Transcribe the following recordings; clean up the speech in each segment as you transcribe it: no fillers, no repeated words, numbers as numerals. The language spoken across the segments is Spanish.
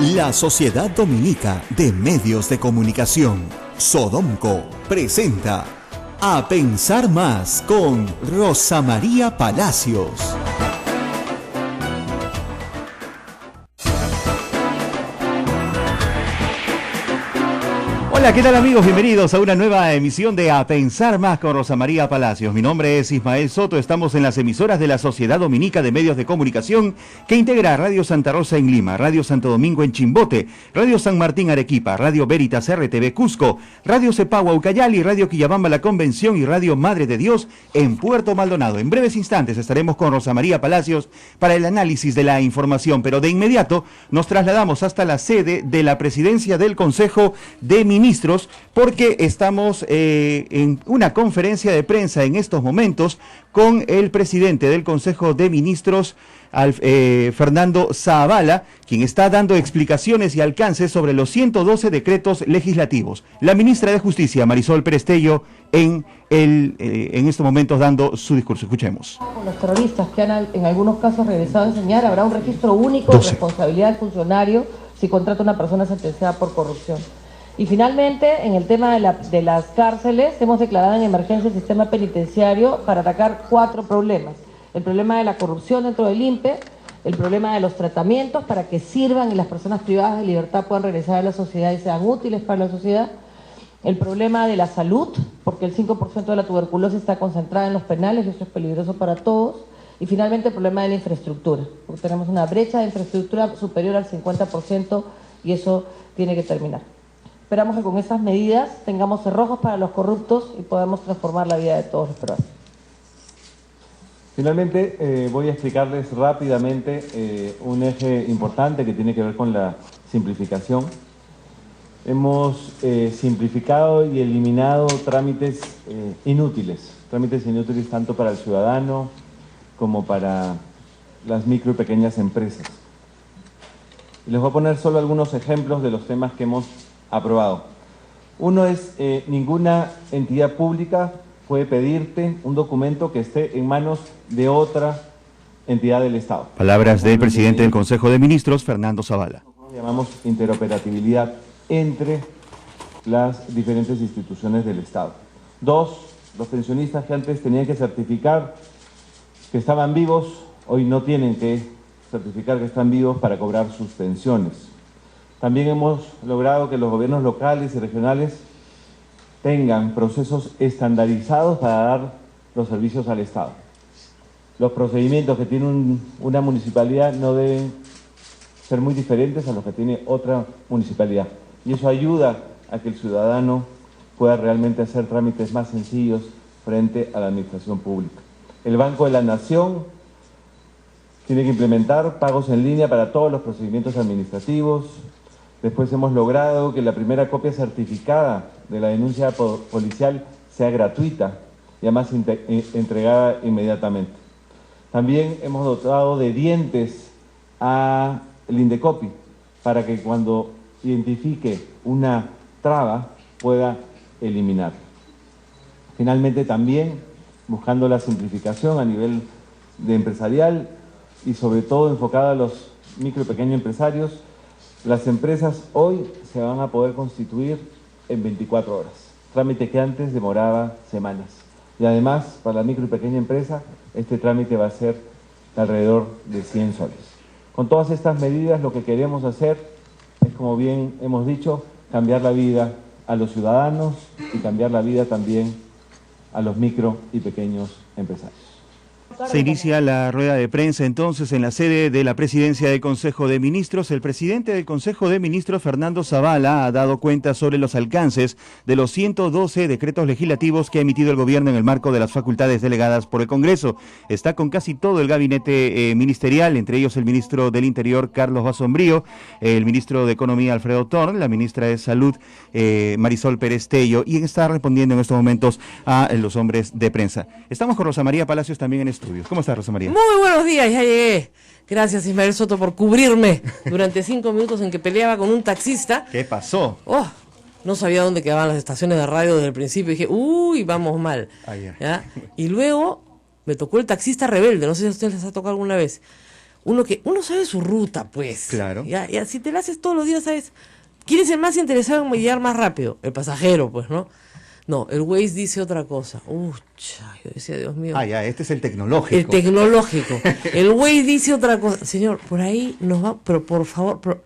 La Sociedad Dominica de Medios de Comunicación, Sodomco, presenta A Pensar Más con Rosa María Palacios. Hola, ¿qué tal amigos? Bienvenidos a una nueva emisión de A Pensar Más con Rosa María Palacios. Mi nombre es Ismael Soto, estamos en las emisoras de la Sociedad Dominica de Medios de Comunicación que integra Radio Santa Rosa en Lima, Radio Santo Domingo en Chimbote, Radio San Martín Arequipa, Radio Veritas RTV Cusco, Radio Cepagua Ucayali, Radio Quillabamba La Convención y Radio Madre de Dios en Puerto Maldonado. En breves instantes estaremos con Rosa María Palacios para el análisis de la información, pero de inmediato nos trasladamos hasta la sede de la Presidencia del Consejo de Ministros, porque estamos en una conferencia de prensa en estos momentos con el presidente del Consejo de Ministros, Fernando Zavala, quien está dando explicaciones y alcances sobre los 112 decretos legislativos. La ministra de Justicia, Marisol Perestello, en estos momentos dando su discurso. Escuchemos. Con los terroristas que han en algunos casos regresado a enseñar, habrá un registro único de responsabilidad del funcionario si contrata a una persona sentenciada por corrupción. Y finalmente, en el tema de las cárceles, hemos declarado en emergencia el sistema penitenciario para atacar 4 problemas. El problema de la corrupción dentro del INPE, el problema de los tratamientos para que sirvan y las personas privadas de libertad puedan regresar a la sociedad y sean útiles para la sociedad, el problema de la salud, porque el 5% de la tuberculosis está concentrada en los penales y eso es peligroso para todos, y finalmente el problema de la infraestructura, porque tenemos una brecha de infraestructura superior al 50% y eso tiene que terminar. Esperamos que con esas medidas tengamos cerrojos para los corruptos y podamos transformar la vida de todos los peruanos. Finalmente, voy a explicarles rápidamente un eje importante que tiene que ver con la simplificación. Hemos simplificado y eliminado trámites inútiles tanto para el ciudadano como para las micro y pequeñas empresas. Y les voy a poner solo algunos ejemplos de los temas que hemos aprobado. Uno es, ninguna entidad pública puede pedirte un documento que esté en manos de otra entidad del Estado. Palabras del presidente del Consejo de Ministros, Fernando Zavala. Llamamos interoperabilidad entre las diferentes instituciones del Estado. 2, los pensionistas que antes tenían que certificar que estaban vivos, hoy no tienen que certificar que están vivos para cobrar sus pensiones. También hemos logrado que los gobiernos locales y regionales tengan procesos estandarizados para dar los servicios al Estado. Los procedimientos que tiene una municipalidad no deben ser muy diferentes a los que tiene otra municipalidad. Y eso ayuda a que el ciudadano pueda realmente hacer trámites más sencillos frente a la administración pública. El Banco de la Nación tiene que implementar pagos en línea para todos los procedimientos administrativos. Después hemos logrado que la primera copia certificada de la denuncia policial sea gratuita y además entregada inmediatamente. También hemos dotado de dientes al Indecopi para que cuando identifique una traba pueda eliminar. Finalmente también buscando la simplificación a nivel de empresarial y sobre todo enfocada a los micro y pequeños empresarios. Las empresas hoy se van a poder constituir en 24 horas, trámite que antes demoraba semanas. Y además, para la micro y pequeña empresa, este trámite va a ser de alrededor de 100 soles. Con todas estas medidas, lo que queremos hacer es, como bien hemos dicho, cambiar la vida a los ciudadanos y cambiar la vida también a los micro y pequeños empresarios. Se inicia la rueda de prensa entonces en la sede de la Presidencia del Consejo de Ministros. El presidente del Consejo de Ministros, Fernando Zavala, ha dado cuenta sobre los alcances de los 112 decretos legislativos que ha emitido el gobierno en el marco de las facultades delegadas por el Congreso. Está con casi todo el gabinete ministerial, entre ellos el ministro del Interior, Carlos Basombrío, el ministro de Economía, Alfredo Thorn, la ministra de Salud, Marisol Perestello, y está respondiendo en estos momentos a los hombres de prensa. Estamos con Rosa María Palacios también en estudios. ¿Cómo estás, Rosa María? Muy buenos días, ya llegué. Gracias, Ismael Soto, por cubrirme durante 5 minutos en que peleaba con un taxista. ¿Qué pasó? No sabía dónde quedaban las estaciones de radio desde el principio. Dije, uy, vamos mal. ¿Ya? Y luego me tocó el taxista rebelde. No sé si a ustedes les ha tocado alguna vez. uno sabe su ruta, pues. Claro. Ya, si te la haces todos los días, ¿sabes? ¿Quién es el más interesado en llegar más rápido? El pasajero, pues, ¿no? No, el Waze dice otra cosa. Yo decía, Dios mío. Ya, este es el tecnológico. El tecnológico. El Waze dice otra cosa. Señor, por ahí nos va, pero por favor,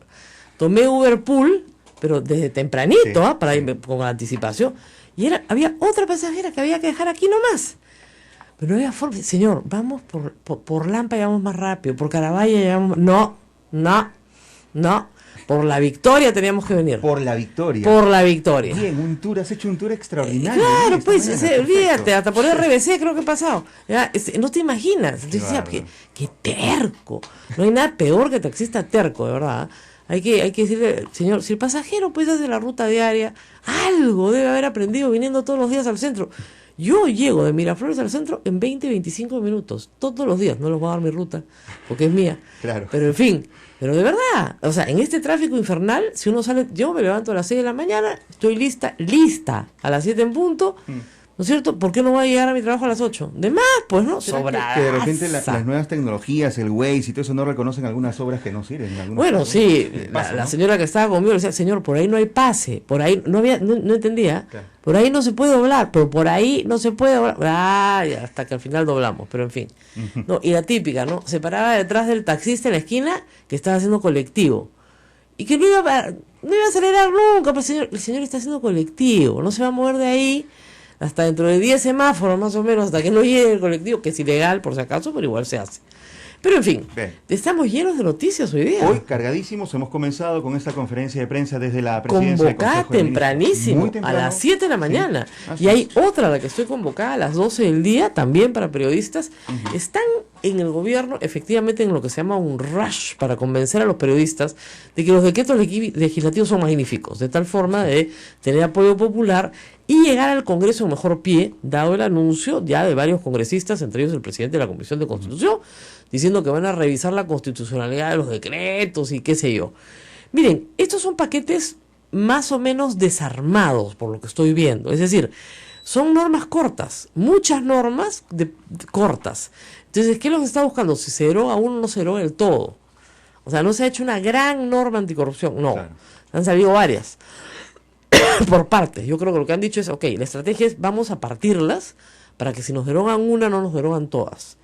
tomé Uber Pool, pero desde tempranito, Sí, para irme con anticipación. Y había otra pasajera que había que dejar aquí nomás. Pero no había forma. Señor, vamos por Lampa, llegamos más rápido. Por Carabaya llegamos. No. Por La Victoria teníamos que venir. Por La Victoria. Por La Victoria. Bien, has hecho un tour extraordinario. Claro, esta pues, mañana, olvídate, perfecto. hasta por RBC creo que he pasado. Ya, no te imaginas. Entonces decía, qué terco. No hay nada peor que taxista terco, de verdad. Hay que decirle, señor, si el pasajero pues hace la ruta diaria, algo debe haber aprendido viniendo todos los días al centro. Yo llego de Miraflores al centro en 20-25 minutos, todos los días. No les voy a dar mi ruta, porque es mía. Claro. Pero en fin, pero de verdad, o sea, en este tráfico infernal, si uno sale, yo me levanto a las 6 de la mañana, estoy lista, a las 7 en punto, ¿no es cierto? ¿Por qué no voy a llegar a mi trabajo a las 8? De más, pues, ¿no? ¿Será que de repente las nuevas tecnologías, el Waze y todo eso no reconocen algunas obras que no sirven? Bueno, sí, la señora que estaba conmigo le decía, señor, por ahí no hay pase, por ahí no entendía, claro. Por ahí no se puede doblar, pero por ahí no se puede doblar, hasta que al final doblamos, pero en fin. No, y la típica, ¿no? Se paraba detrás del taxista en la esquina que estaba haciendo colectivo. Y que no iba a acelerar nunca, pero el señor está haciendo colectivo, no se va a mover de ahí hasta dentro de 10 semáforos más o menos, hasta que no llegue el colectivo, que es ilegal por si acaso, pero igual se hace. Pero en fin, estamos llenos de noticias hoy día. Hoy cargadísimos, hemos comenzado con esta conferencia de prensa desde la presidencia del Convocada Consejo de tempranísimo, a las 7 de la mañana. Sí, y hay otra, la que estoy convocada a las 12 del día, también para periodistas. Están en el gobierno, efectivamente, en lo que se llama un rush para convencer a los periodistas de que los decretos legislativos son magníficos, de tal forma de tener apoyo popular y llegar al Congreso en mejor pie, dado el anuncio ya de varios congresistas, entre ellos el presidente de la Comisión de Constitución, diciendo que van a revisar la constitucionalidad de los decretos y qué sé yo. Miren, estos son paquetes más o menos desarmados, por lo que estoy viendo. Es decir, son normas cortas, muchas normas cortas. Entonces, ¿qué es lo que se está buscando? Si se deroga uno, no se deroga del todo. O sea, no se ha hecho una gran norma anticorrupción, no. Claro. Han salido varias. Por partes. Yo creo que lo que han dicho es, ok, la estrategia es vamos a partirlas para que si nos derogan una, no nos derogan todas.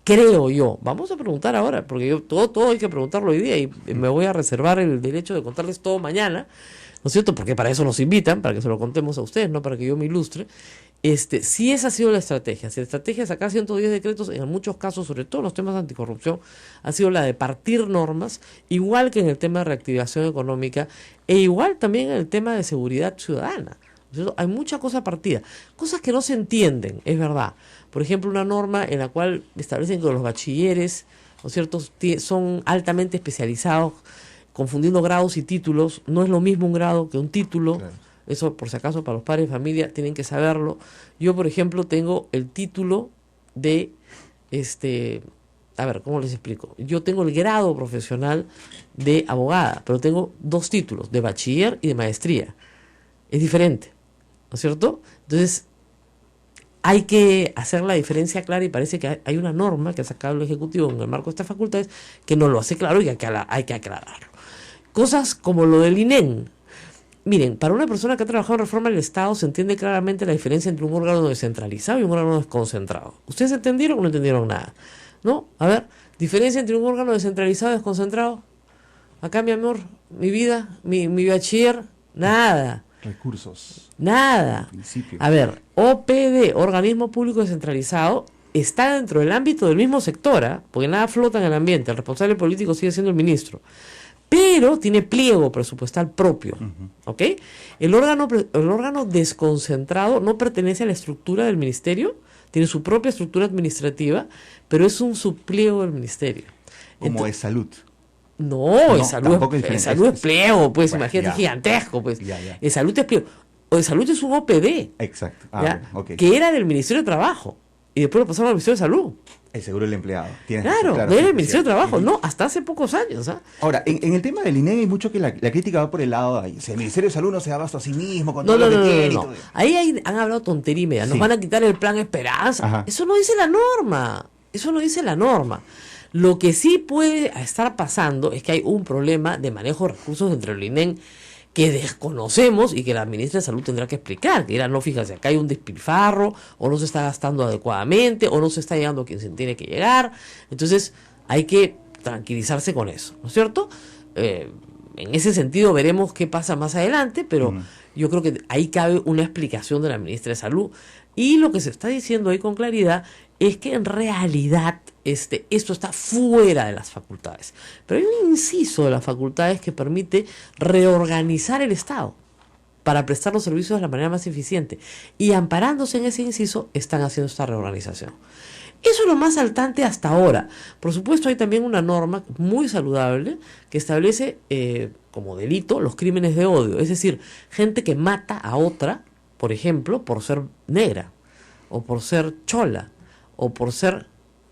Creo yo. Vamos a preguntar ahora, porque yo todo hay que preguntarlo hoy día y me voy a reservar el derecho de contarles todo mañana, ¿no es cierto? Porque para eso nos invitan, para que se lo contemos a ustedes, no para que yo me ilustre. Si esa ha sido la estrategia, si la estrategia de sacar 110 decretos, en muchos casos, sobre todo en los temas de anticorrupción, ha sido la de partir normas, igual que en el tema de reactivación económica, e igual también en el tema de seguridad ciudadana. Hay mucha cosa partida, cosas que no se entienden, es verdad. Por ejemplo, una norma en la cual establecen que los bachilleres, ¿no es cierto?, son altamente especializados, confundiendo grados y títulos. No es lo mismo un grado que un título. Claro. Eso, por si acaso, para los padres de familia tienen que saberlo. Yo, por ejemplo, tengo el título de, a ver, ¿cómo les explico? Yo tengo el grado profesional de abogada, pero tengo 2 títulos, de bachiller y de maestría. Es diferente, ¿no es cierto? Entonces, hay que hacer la diferencia clara y parece que hay una norma que ha sacado el Ejecutivo en el marco de estas facultades que no lo hace claro y que hay que aclararlo. Cosas como lo del INEM. Miren, para una persona que ha trabajado en reforma del Estado se entiende claramente la diferencia entre un órgano descentralizado y un órgano desconcentrado. ¿Ustedes entendieron o no entendieron nada? ¿No? A ver, diferencia entre un órgano descentralizado y desconcentrado. Acá, mi amor, mi vida, mi bachiller, nada. Recursos. Nada. A ver, OPD, Organismo Público Descentralizado, está dentro del ámbito del mismo sector, porque nada flota en el ambiente. El responsable político sigue siendo el ministro. Pero tiene pliego presupuestal propio, ¿ok? El órgano desconcentrado no pertenece a la estructura del ministerio, tiene su propia estructura administrativa, pero es un subpliego del ministerio. Como es salud. No, el salud es pliego, pues, bueno, imagínate, gigantesco, pues. Ya. El salud es pliego. O el salud es un OPD. Exacto. Okay. Que era del Ministerio de Trabajo. Y después lo pasaron al Ministerio de Salud. El seguro del empleado. Claro, no era el Ministerio de Trabajo, no, hasta hace pocos años. Ahora, en el tema del INEM hay mucho que la crítica va por el lado de ahí. Si el Ministerio de Salud no se da abasto a sí mismo, con todo lo que tiene. No. Ahí han hablado tontería y media. Nos van a quitar el plan Esperanza. Ajá. Eso no dice la norma. Lo que sí puede estar pasando es que hay un problema de manejo de recursos dentro del INEM que desconocemos y que la ministra de Salud tendrá que explicar, que era, no, fíjate, acá hay un despilfarro, o no se está gastando adecuadamente, o no se está llegando a quien se tiene que llegar. Entonces hay que tranquilizarse con eso, ¿no es cierto? En ese sentido veremos qué pasa más adelante, pero yo creo que ahí cabe una explicación de la ministra de Salud. Y lo que se está diciendo ahí con claridad es que en realidad esto está fuera de las facultades. Pero hay un inciso de las facultades que permite reorganizar el Estado para prestar los servicios de la manera más eficiente. Y amparándose en ese inciso, están haciendo esta reorganización. Eso es lo más saltante hasta ahora. Por supuesto, hay también una norma muy saludable que establece como delito los crímenes de odio. Es decir, gente que mata a otra, por ejemplo, por ser negra, o por ser chola, o por ser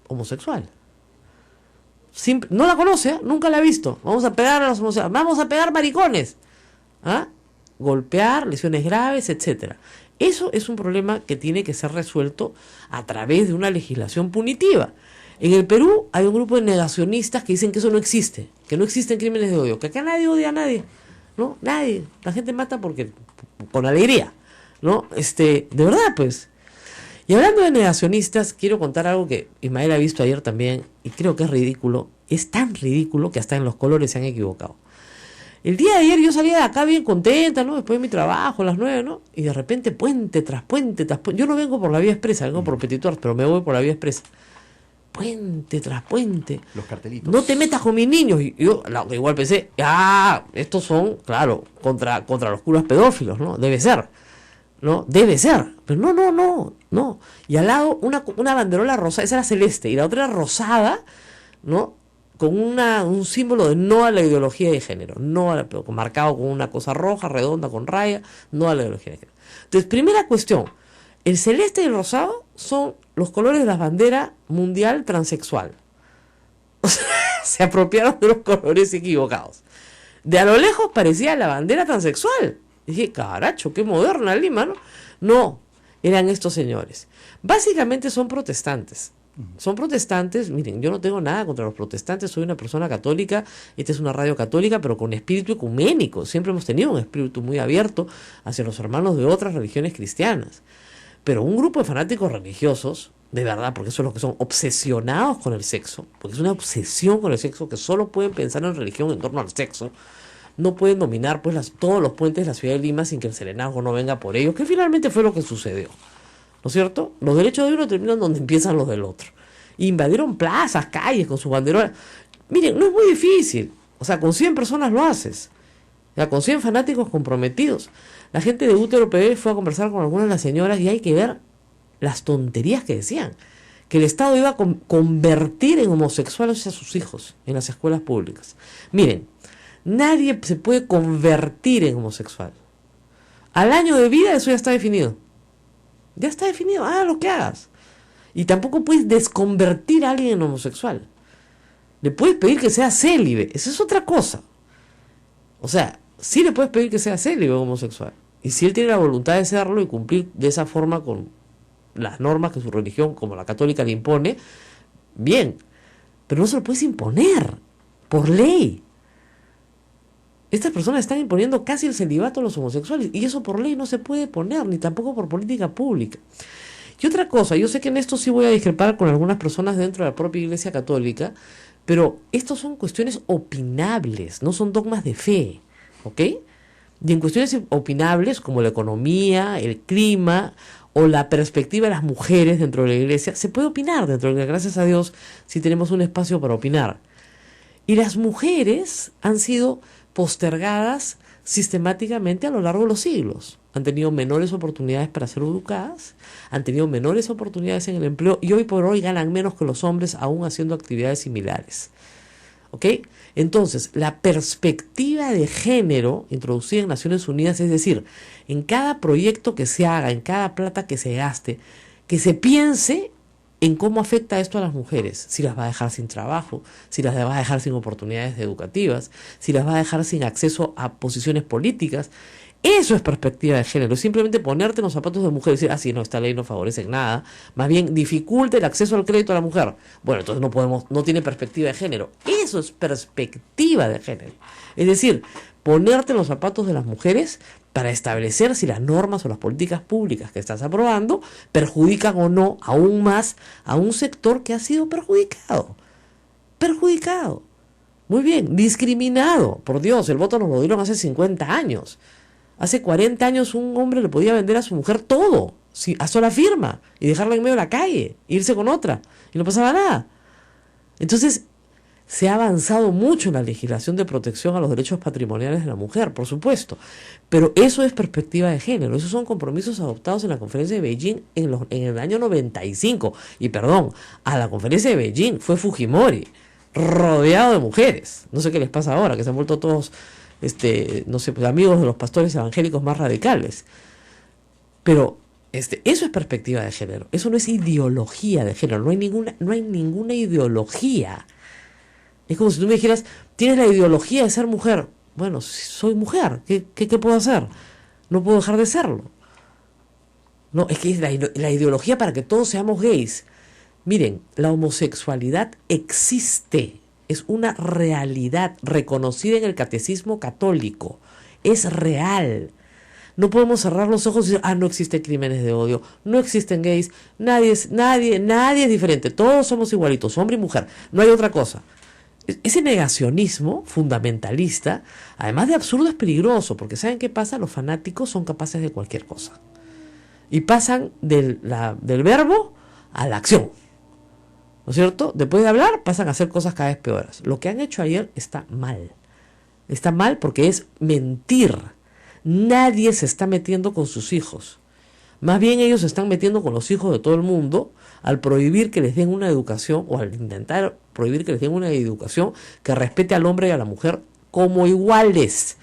homosexual. No la conoce, nunca la ha visto. Vamos a pegar a los homosexuales, vamos a pegar maricones. Golpear, lesiones graves, etcétera. Eso es un problema que tiene que ser resuelto a través de una legislación punitiva. En el Perú hay un grupo de negacionistas que dicen que eso no existe, que no existen crímenes de odio, que acá nadie odia a nadie, ¿no? Nadie. La gente mata porque con alegría, ¿no? De verdad, pues. Y hablando de negacionistas, quiero contar algo que Ismael ha visto ayer también, y creo que es ridículo. Es tan ridículo que hasta en los colores se han equivocado. El día de ayer yo salía de acá bien contenta, ¿no? Después de mi trabajo, a las 9, ¿no? Y de repente puente tras puente tras puente. Yo no vengo por la vía expresa, vengo por Petit Suárez, pero me voy por la vía expresa. Puente tras puente. Los cartelitos. No te metas con mis niños. Y yo igual pensé, estos son, claro, contra los curas pedófilos, ¿no? Debe ser. ¿No? Debe ser. Pero no. Y al lado una banderola rosada, esa era celeste, y la otra era rosada, ¿no? Con un símbolo de no a la ideología de género, marcado con una cosa roja, redonda, con raya, no a la ideología de género. Entonces, primera cuestión, el celeste y el rosado son los colores de la bandera mundial transexual. O sea, se apropiaron de los colores equivocados. De a lo lejos parecía la bandera transexual. Dije, caracho, qué moderna Lima, ¿no? No, eran estos señores. Básicamente son protestantes. Son protestantes. Miren, yo no tengo nada contra los protestantes, soy una persona católica, esta es una radio católica, pero con espíritu ecuménico. Siempre hemos tenido un espíritu muy abierto hacia los hermanos de otras religiones cristianas. Pero un grupo de fanáticos religiosos, de verdad, porque eso es lo que son, obsesionados con el sexo, porque es una obsesión con el sexo, que solo pueden pensar en religión en torno al sexo, no pueden dominar pues todos los puentes de la ciudad de Lima sin que el serenazgo no venga por ellos, que finalmente fue lo que sucedió. ¿No es cierto? Los derechos de uno terminan donde empiezan los del otro. Invadieron plazas, calles con sus banderolas. Miren, no es muy difícil. O sea, con 100 personas lo haces. O sea, con 100 fanáticos comprometidos. La gente de Útero PB fue a conversar con algunas de las señoras y hay que ver las tonterías que decían. Que el Estado iba a convertir en homosexuales a sus hijos en las escuelas públicas. Miren, nadie se puede convertir en homosexual. Al año de vida eso ya está definido. Ya está definido, lo que hagas. Y tampoco puedes desconvertir a alguien en homosexual. Le puedes pedir que sea célibe, esa es otra cosa. O sea, sí le puedes pedir que sea célibe o homosexual. Y si él tiene la voluntad de serlo y cumplir de esa forma con las normas que su religión, como la católica, le impone, bien. Pero no se lo puedes imponer, por ley. Estas personas están imponiendo casi el celibato a los homosexuales y eso por ley no se puede poner, ni tampoco por política pública. Y otra cosa, yo sé que en esto sí voy a discrepar con algunas personas dentro de la propia Iglesia Católica, pero estos son cuestiones opinables, no son dogmas de fe, ¿ok? Y en cuestiones opinables como la economía, el clima o la perspectiva de las mujeres dentro de la Iglesia, se puede opinar dentro de la, gracias a Dios, si tenemos un espacio para opinar. Y las mujeres han sido postergadas sistemáticamente a lo largo de los siglos. Han tenido menores oportunidades para ser educadas, han tenido menores oportunidades en el empleo y hoy por hoy ganan menos que los hombres aún haciendo actividades similares. ¿Ok? Entonces, la perspectiva de género introducida en Naciones Unidas, es decir, en cada proyecto que se haga, en cada plata que se gaste, que se piense en cómo afecta esto a las mujeres, si las va a dejar sin trabajo, si las va a dejar sin oportunidades educativas, si las va a dejar sin acceso a posiciones políticas. Eso es perspectiva de género, simplemente ponerte en los zapatos de mujer y decir, sí, no, esta ley no favorece en nada, más bien dificulta el acceso al crédito a la mujer. Bueno, entonces no tiene perspectiva de género. Eso es perspectiva de género. Es decir, ponerte en los zapatos de las mujeres para establecer si las normas o las políticas públicas que estás aprobando perjudican o no aún más a un sector que ha sido perjudicado. Muy bien, discriminado. Por Dios, el voto nos lo dieron hace 50 años. Hace 40 años un hombre le podía vender a su mujer todo, a sola firma, y dejarla en medio de la calle, irse con otra, y no pasaba nada. Entonces, se ha avanzado mucho en la legislación de protección a los derechos patrimoniales de la mujer, por supuesto, pero eso es perspectiva de género, esos son compromisos adoptados en la conferencia de Beijing en el año 95, y perdón, a la conferencia de Beijing fue Fujimori, rodeado de mujeres. No sé qué les pasa ahora, que se han vuelto todos no sé, pues, amigos de los pastores evangélicos más radicales. Pero eso es perspectiva de género, eso no es ideología de género, no hay ninguna ideología. Es como si tú me dijeras, tienes la ideología de ser mujer. Bueno, soy mujer, ¿qué puedo hacer? No puedo dejar de serlo. No, es que es la ideología para que todos seamos gays. Miren, la homosexualidad existe. Es una realidad reconocida en el catecismo católico. Es real. No podemos cerrar los ojos y decir, no existen crímenes de odio, no existen gays, nadie es diferente, todos somos igualitos, hombre y mujer, no hay otra cosa. Ese negacionismo fundamentalista, además de absurdo, es peligroso, porque ¿saben qué pasa? Los fanáticos son capaces de cualquier cosa. Y pasan del verbo a la acción. ¿No es cierto? Después de hablar, pasan a hacer cosas cada vez peores. Lo que han hecho ayer está mal. Está mal porque es mentir. Nadie se está metiendo con sus hijos. Más bien ellos se están metiendo con los hijos de todo el mundo al prohibir que les den una educación, o al intentar prohibir que les den una educación que respete al hombre y a la mujer como iguales.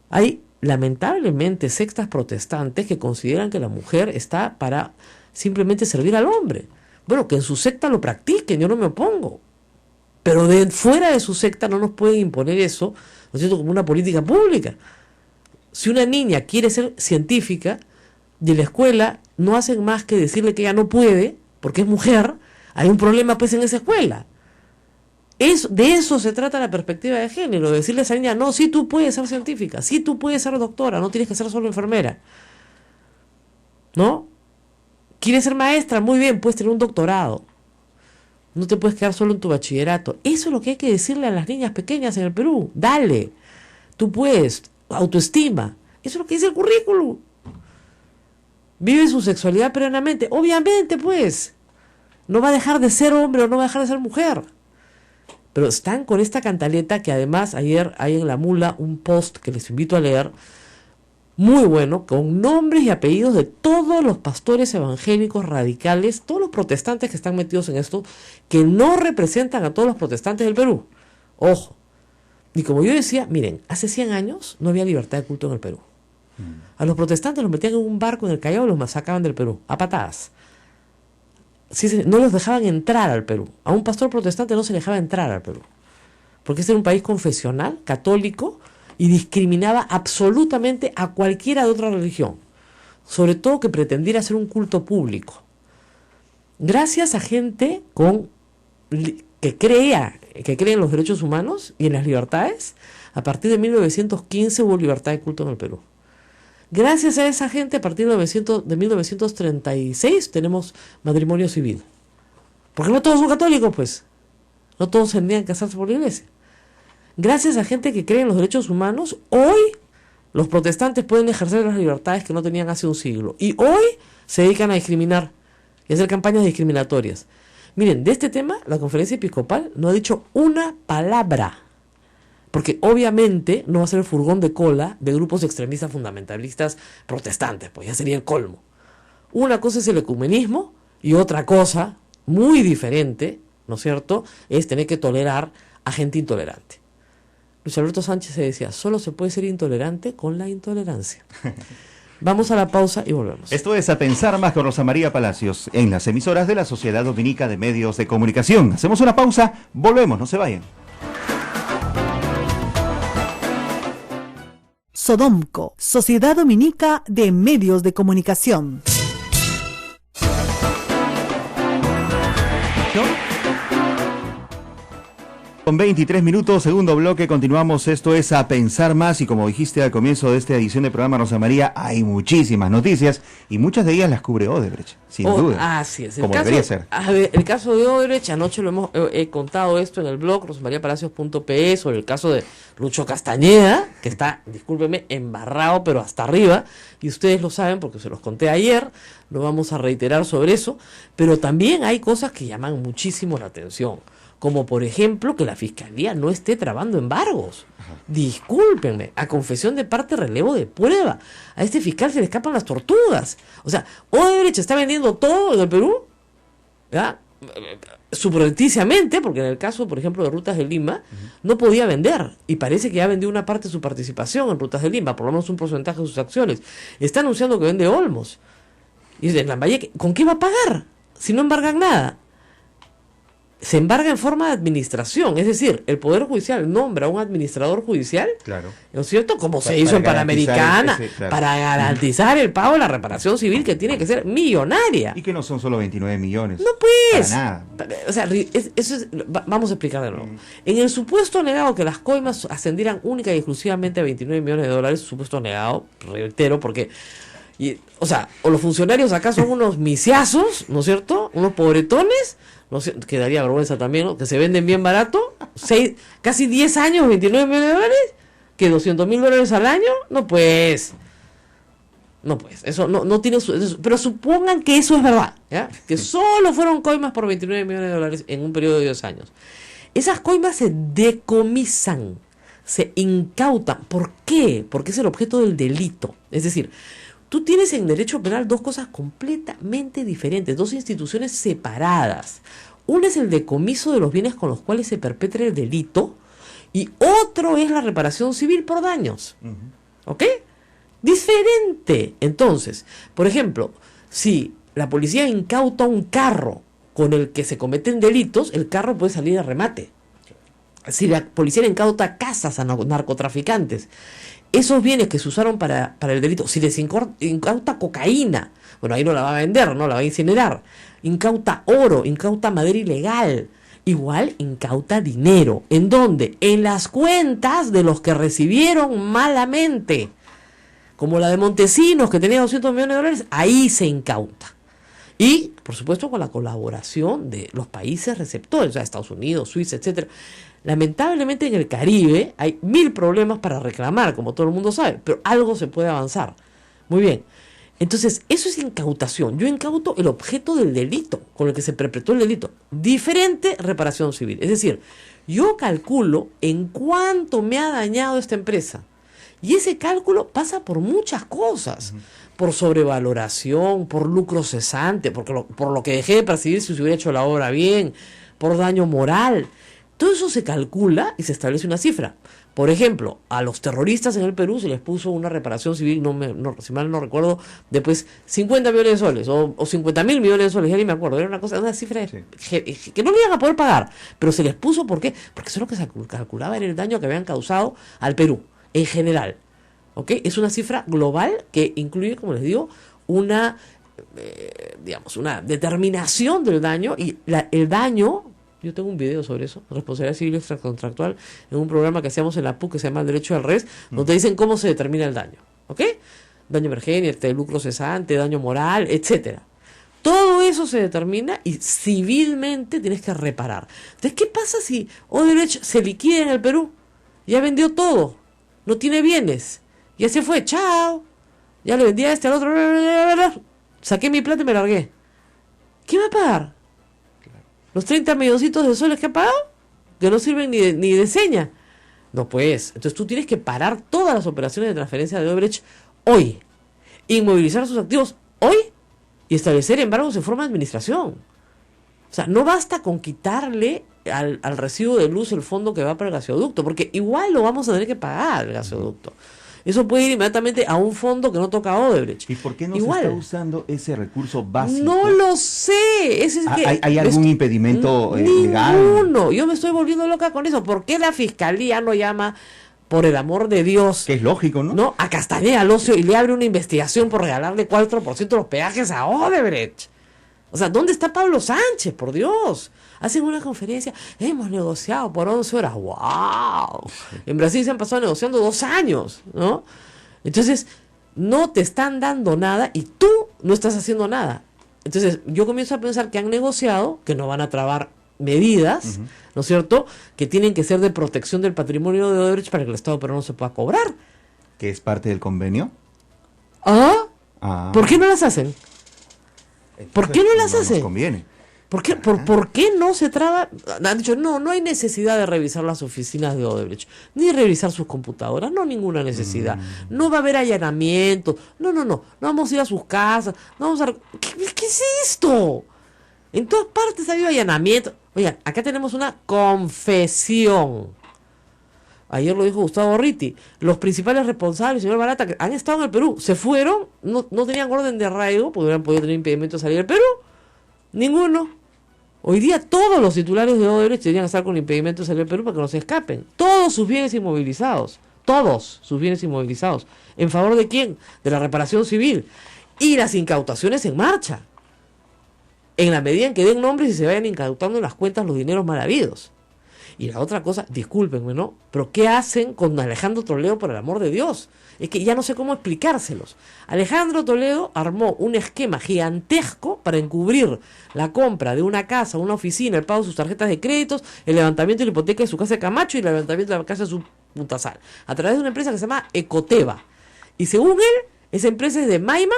Hay, lamentablemente, sectas protestantes que consideran que la mujer está para simplemente servir al hombre. Bueno, que en su secta lo practiquen, yo no me opongo. Pero fuera de su secta no nos pueden imponer eso, ¿no es cierto?, como una política pública. Si una niña quiere ser científica, de la escuela no hacen más que decirle que ella no puede, porque es mujer, hay un problema pues en esa escuela. De eso se trata la perspectiva de género, de decirle a esa niña, no, sí tú puedes ser científica, sí tú puedes ser doctora, no tienes que ser solo enfermera. ¿No? ¿Quieres ser maestra? Muy bien, puedes tener un doctorado. No te puedes quedar solo en tu bachillerato. Eso es lo que hay que decirle a las niñas pequeñas en el Perú. Dale, tú puedes, autoestima. Eso es lo que dice el currículum. Vive su sexualidad plenamente. Obviamente, pues, no va a dejar de ser hombre o no va a dejar de ser mujer. Pero están con esta cantaleta que además ayer hay en La Mula un post que les invito a leer, muy bueno, con nombres y apellidos de todos los pastores evangélicos radicales, todos los protestantes que están metidos en esto, que no representan a todos los protestantes del Perú. Ojo. Y como yo decía, miren, hace 100 años no había libertad de culto en el Perú. A los protestantes los metían en un barco en el Callao y los sacaban del Perú, a patadas. Sí, no los dejaban entrar al Perú. A un pastor protestante no se le dejaba entrar al Perú. Porque este era un país confesional, católico, y discriminaba absolutamente a cualquiera de otra religión. Sobre todo que pretendiera ser un culto público. Gracias a gente que cree en los derechos humanos y en las libertades, a partir de 1915 hubo libertad de culto en el Perú. Gracias a esa gente, a partir de 1936 tenemos matrimonio civil. Porque no todos son católicos, pues. No todos tendrían que casarse por la iglesia. Gracias a gente que cree en los derechos humanos, hoy los protestantes pueden ejercer las libertades que no tenían hace un siglo. Y hoy se dedican a discriminar y hacer campañas discriminatorias. Miren, de este tema la Conferencia Episcopal no ha dicho una palabra. Porque obviamente no va a ser el furgón de cola de grupos extremistas fundamentalistas protestantes, pues ya sería el colmo. Una cosa es el ecumenismo y otra cosa muy diferente, ¿no es cierto?, es tener que tolerar a gente intolerante. Luis Alberto Sánchez se decía, solo se puede ser intolerante con la intolerancia. Vamos a la pausa y volvemos. Esto es A Pensar Más con Rosa María Palacios, en las emisoras de la Sociedad Dominica de Medios de Comunicación. Hacemos una pausa, volvemos, no se vayan. Sodomco, Sociedad Dominica de Medios de Comunicación. Con 23 minutos, segundo bloque, continuamos. Esto es A Pensar Más, y como dijiste al comienzo de esta edición del programa, Rosa María, hay muchísimas noticias y muchas de ellas las cubre Odebrecht, sin duda. Así es. Como debería ser. A ver, el caso de Odebrecht, anoche lo he contado esto en el blog rosamariapalacios.pe, sobre el caso de Lucho Castañeda, que está, discúlpeme, embarrado pero hasta arriba, y ustedes lo saben porque se los conté ayer, lo vamos a reiterar sobre eso, pero también hay cosas que llaman muchísimo la atención, como por ejemplo que la Fiscalía no esté trabando embargos. Discúlpenme, a confesión de parte, relevo de prueba. A este fiscal se le escapan las tortugas. O sea, Odebrecht está vendiendo todo en el Perú, ¿ya? Subrepticiamente, porque en el caso, por ejemplo, de Rutas de Lima, no podía vender, y parece que ya vendió una parte de su participación en Rutas de Lima, por lo menos un porcentaje de sus acciones. Está anunciando que vende Olmos. Y dice, Lambayeque, ¿con qué va a pagar si no embargan nada? Se embarga en forma de administración, es decir, el Poder Judicial nombra a un administrador judicial, Claro. ¿no es cierto? Como se hizo en Panamericana, claro, para garantizar el pago de la reparación civil, que tiene que ser millonaria. Y que no son solo 29 millones. No, pues. Para nada. O sea, vamos a explicar de nuevo. En el supuesto negado que las coimas ascendieran única y exclusivamente a 29 millones de dólares, supuesto negado, reitero, porque... o sea, o los funcionarios acá son unos misiazos, ¿no es cierto? Unos pobretones, no sé, que daría vergüenza también, ¿no? Que se venden bien barato, casi 10 años, 29 millones de dólares, que 200 mil dólares al año, no pues, eso no tiene pero supongan que eso es verdad, ¿ya? Que solo fueron coimas por 29 millones de dólares en un periodo de 10 años. Esas coimas se decomisan, se incautan. ¿Por qué? Porque es el objeto del delito. Es decir, tú tienes en derecho penal dos cosas completamente diferentes, dos instituciones separadas. Una es el decomiso de los bienes con los cuales se perpetra el delito, y otro es la reparación civil por daños. ¿Ok? Diferente. Entonces, por ejemplo, si la policía incauta un carro con el que se cometen delitos, el carro puede salir a remate. Si la policía le incauta casas a narcotraficantes, esos bienes que se usaron para el delito, si les incauta cocaína, bueno, ahí no la va a vender, no la va a incinerar. Incauta oro, incauta madera ilegal, igual incauta dinero. ¿En dónde? En las cuentas de los que recibieron malamente. Como la de Montesinos, que tenía 200 millones de dólares, ahí se incauta. Y, por supuesto, con la colaboración de los países receptores, o sea, Estados Unidos, Suiza, etcétera. Lamentablemente en el Caribe hay 1000 problemas para reclamar, como todo el mundo sabe, pero algo se puede avanzar. Muy bien. Entonces, eso es incautación. Yo incauto el objeto del delito, con el que se perpetró el delito. Diferente reparación civil. Es decir, yo calculo en cuánto me ha dañado esta empresa. Y ese cálculo pasa por muchas cosas. Por sobrevaloración, por lucro cesante, por lo que dejé de percibir si se hubiera hecho la obra bien, por daño moral. Todo eso se calcula y se establece una cifra. Por ejemplo, a los terroristas en el Perú se les puso una reparación civil, si mal no recuerdo, después 50 millones de soles o 50 mil millones de soles, ya ni me acuerdo, era una cifra que no le iban a poder pagar, pero se les puso, ¿por qué? Porque eso es lo que se calculaba, era el daño que habían causado al Perú, en general. ¿Ok? Es una cifra global que incluye, como les digo, una determinación del daño, y el daño... Yo tengo un video sobre eso, responsabilidad civil extracontractual, en un programa que hacíamos en la PUC que se llama El Derecho al Res, donde dicen cómo se determina el daño. ¿Ok? Daño emergente, lucro cesante, daño moral, etcétera. Todo eso se determina y civilmente tienes que reparar. Entonces, ¿qué pasa si Odebrecht se liquida en el Perú? Ya vendió todo, no tiene bienes, ya se fue, chao, ya le vendí a este al otro, saqué mi plata y me largué. ¿Quién va a pagar? ¿Los 30 milloncitos de soles que ha pagado? Que no sirven ni de seña. No, pues. Entonces tú tienes que parar todas las operaciones de transferencia de Odebrecht hoy. Inmovilizar sus activos hoy y establecer embargos en forma de administración. O sea, no basta con quitarle al recibo de luz el fondo que va para el gasoducto, porque igual lo vamos a tener que pagar el gasoducto. Eso puede ir inmediatamente a un fondo que no toca a Odebrecht. ¿Y por qué no se está usando ese recurso básico? No lo sé. ¿Hay algún impedimento legal? Ninguno. Yo me estoy volviendo loca con eso. ¿Por qué la fiscalía no llama Por el amor de Dios. Que es lógico, ¿no? No, a Castañeda al Ocio y le abre una investigación por regalarle 4% de los peajes a Odebrecht. O sea, ¿dónde está Pablo Sánchez? Por Dios. Hacen una conferencia, hemos negociado por 11 horas. ¡Wow! En Brasil se han pasado negociando 2 años, ¿no? Entonces, no te están dando nada y tú no estás haciendo nada. Entonces, yo comienzo a pensar que han negociado, que no van a trabar medidas, ¿no es cierto?, que tienen que ser de protección del patrimonio de Odebrecht para que el Estado peruano se pueda cobrar. ¿Que es parte del convenio? ¿Ah? ¿Por qué no las hacen? ¿Por qué no las hacen? Nos conviene. ¿Por qué no se traba? Han dicho, no hay necesidad de revisar las oficinas de Odebrecht, ni revisar sus computadoras, no ninguna necesidad. No va a haber allanamientos, no vamos a ir a sus casas, no vamos a... ¿Qué es esto? En todas partes ha habido allanamientos. Oigan, acá tenemos una confesión. Ayer lo dijo Gustavo Ritti. Los principales responsables, señor Barata, que han estado en el Perú, se fueron, no tenían orden de arraigo, porque hubieran podido tener impedimento de salir del Perú. Ninguno. Hoy día todos los titulares de Odebrecht deberían estar con impedimento de salir del Perú para que no se escapen. Todos sus bienes inmovilizados. Todos sus bienes inmovilizados. ¿En favor de quién? De la reparación civil. Y las incautaciones en marcha. En la medida en que den nombres y se vayan incautando en las cuentas los dineros mal habidos. Y la otra cosa, discúlpenme, ¿no? Pero ¿qué hacen con Alejandro Toledo, por el amor de Dios? Es que ya no sé cómo explicárselos. Alejandro Toledo armó un esquema gigantesco para encubrir la compra de una casa, una oficina, el pago de sus tarjetas de créditos, el levantamiento de la hipoteca de su casa de Camacho y el levantamiento de la casa de su Puntasal, a través de una empresa que se llama Ecoteva. Y según él, esa empresa es de Maiman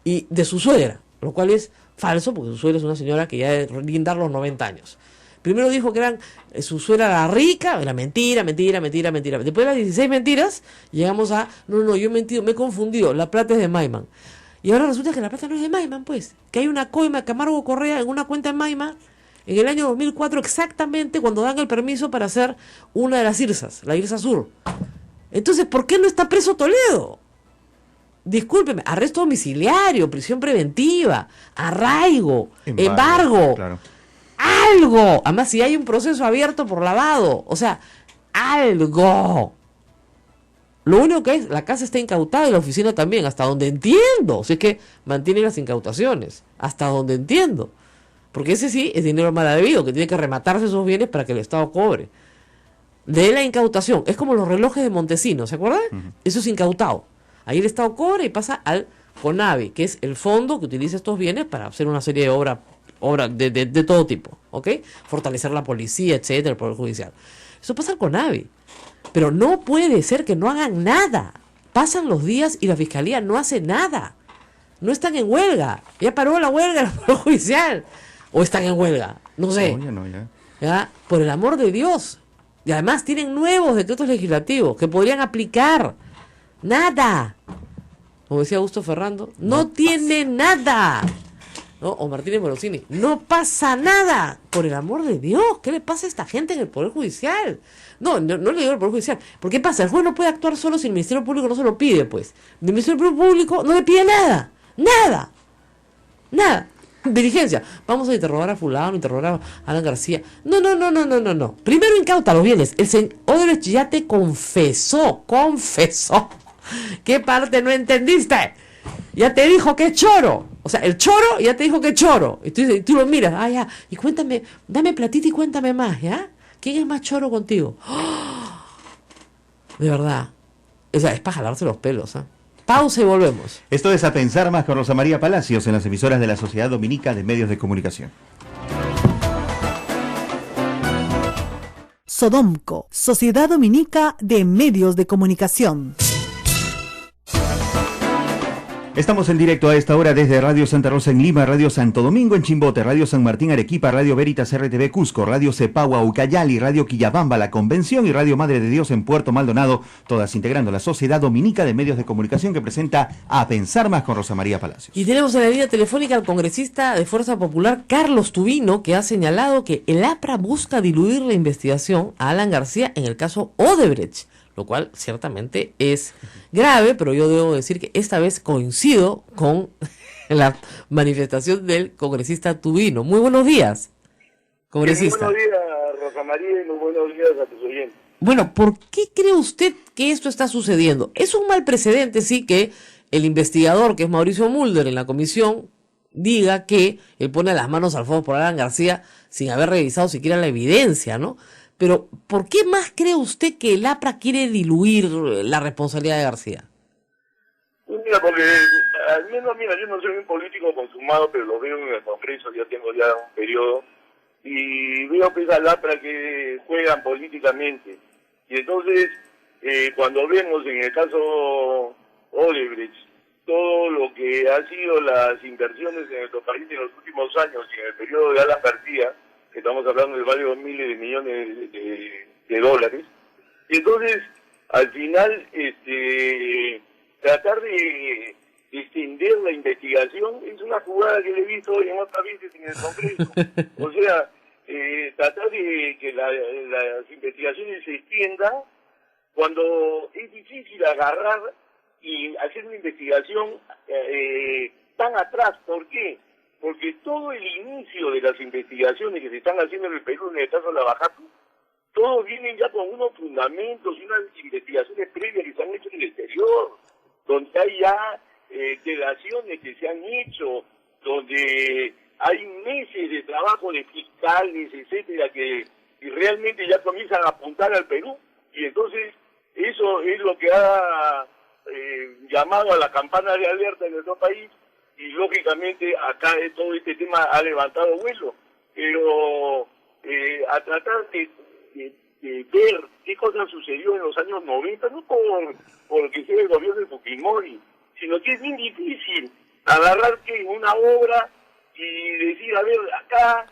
y de su suegra, lo cual es falso, porque su suegra es una señora que ya debe lindar los 90 años. Primero dijo que su suegra era rica, era mentira. Después de las 16 mentiras, llegamos a, no, yo he mentido, me he confundido, la plata es de Maiman. Y ahora resulta que la plata no es de Maiman, pues. Que hay una coima Camargo Correa en una cuenta en Maiman, en el año 2004 exactamente, cuando dan el permiso para hacer una de las IRSAs, la IRSA Sur. Entonces, ¿por qué no está preso Toledo? Discúlpeme, arresto domiciliario, prisión preventiva, arraigo, embargo. Claro. Algo. Además, si hay un proceso abierto por lavado, o sea, algo. Lo único que es, la casa está incautada y la oficina también, hasta donde entiendo. O sea, es que mantienen las incautaciones, hasta donde entiendo. Porque ese sí es dinero mal habido, que tiene que rematarse esos bienes para que el Estado cobre. De la incautación, es como los relojes de Montesinos, ¿se acuerdan? Eso es incautado. Ahí el Estado cobra y pasa al CONAVI, que es el fondo que utiliza estos bienes para hacer una serie de obras de todo tipo, ¿ok? Fortalecer la policía, etcétera, el Poder Judicial. Eso pasa al CONAVI. Pero no puede ser que no hagan nada. Pasan los días y la Fiscalía no hace nada. No están en huelga. Ya paró la huelga del Poder Judicial. O están en huelga. No sé. No, ya. ¿Ya? Por el amor de Dios. Y además tienen nuevos decretos legislativos que podrían aplicar. Nada. Como decía Augusto Ferrando, no tiene nada. ¿No? O Martínez Morosini, no pasa nada. Por el amor de Dios, ¿qué le pasa a esta gente en el Poder Judicial? No le digo el Poder Judicial. ¿Por qué pasa? El juez no puede actuar solo si el Ministerio Público no se lo pide, pues. El Ministerio Público no le pide nada. Nada. Diligencia. Vamos a interrogar a fulano, interrogar a Alan García. No. Primero incauta los bienes. El señor Odebrecht ya te confesó. ¿Qué parte no entendiste? Ya te dijo que es choro. O sea, el choro ya te dijo que es choro. Y tú lo miras. Ya. Y cuéntame, dame platita y cuéntame más, ¿ya? ¿Quién es más choro contigo? ¡Oh! De verdad. O sea, es para jalarse los pelos, ¿eh? Pausa y volvemos. Esto es A Pensar Más con Rosa María Palacios en las emisoras de la Sociedad Dominica de Medios de Comunicación. Sodomco, Sociedad Dominica de Medios de Comunicación. Estamos en directo a esta hora desde Radio Santa Rosa en Lima, Radio Santo Domingo en Chimbote, Radio San Martín Arequipa, Radio Veritas RTV Cusco, Radio Cepagua Ucayali, Radio Quillabamba La Convención y Radio Madre de Dios en Puerto Maldonado, todas integrando la Sociedad Dominica de Medios de Comunicación que presenta A Pensar Más con Rosa María Palacios. Y tenemos en la línea telefónica al congresista de Fuerza Popular Carlos Tubino, que ha señalado que el APRA busca diluir la investigación a Alan García en el caso Odebrecht, lo cual ciertamente es grave, pero yo debo decir que esta vez coincido con la manifestación del congresista Tubino. Muy buenos días, congresista. Muy buenos días, Rosa María, y muy buenos días a tus oyentes. Bueno, ¿por qué cree usted que esto está sucediendo? Es un mal precedente, sí, que el investigador, que es Mauricio Mulder, en la comisión, diga que él pone las manos al fuego por Alan García sin haber revisado siquiera la evidencia, ¿no? Pero, ¿por qué más cree usted que el APRA quiere diluir la responsabilidad de García? Mira, porque al menos, mira, yo no soy un político consumado, pero lo veo en el Congreso, ya tengo ya un periodo, y veo que es al APRA que juegan políticamente. Y entonces, cuando vemos en el caso Odebrecht, todo lo que ha sido las inversiones en nuestro país en los últimos años y en el periodo de Alan García, que estamos hablando de varios miles de millones de dólares, y entonces, al final, tratar de extender la investigación es una jugada que le he visto en otras veces en el Congreso. O sea, tratar de que las investigaciones se extiendan cuando es difícil agarrar y hacer una investigación tan atrás. ¿Por qué? Porque todo el inicio de las investigaciones que se están haciendo en el Perú, en el caso de Lavajato, todos vienen ya con unos fundamentos y unas investigaciones previas que se han hecho en el exterior, donde hay ya delaciones que se han hecho, donde hay meses de trabajo de fiscales, etcétera, que realmente ya comienzan a apuntar al Perú, y entonces eso es lo que ha llamado a la campana de alerta en nuestro país, y lógicamente acá todo este tema ha levantado vuelo, pero a tratar de ver qué cosa sucedió en los años 90, no porque sea el gobierno de Fujimori, sino que es bien difícil agarrar que una obra y decir, a ver, acá,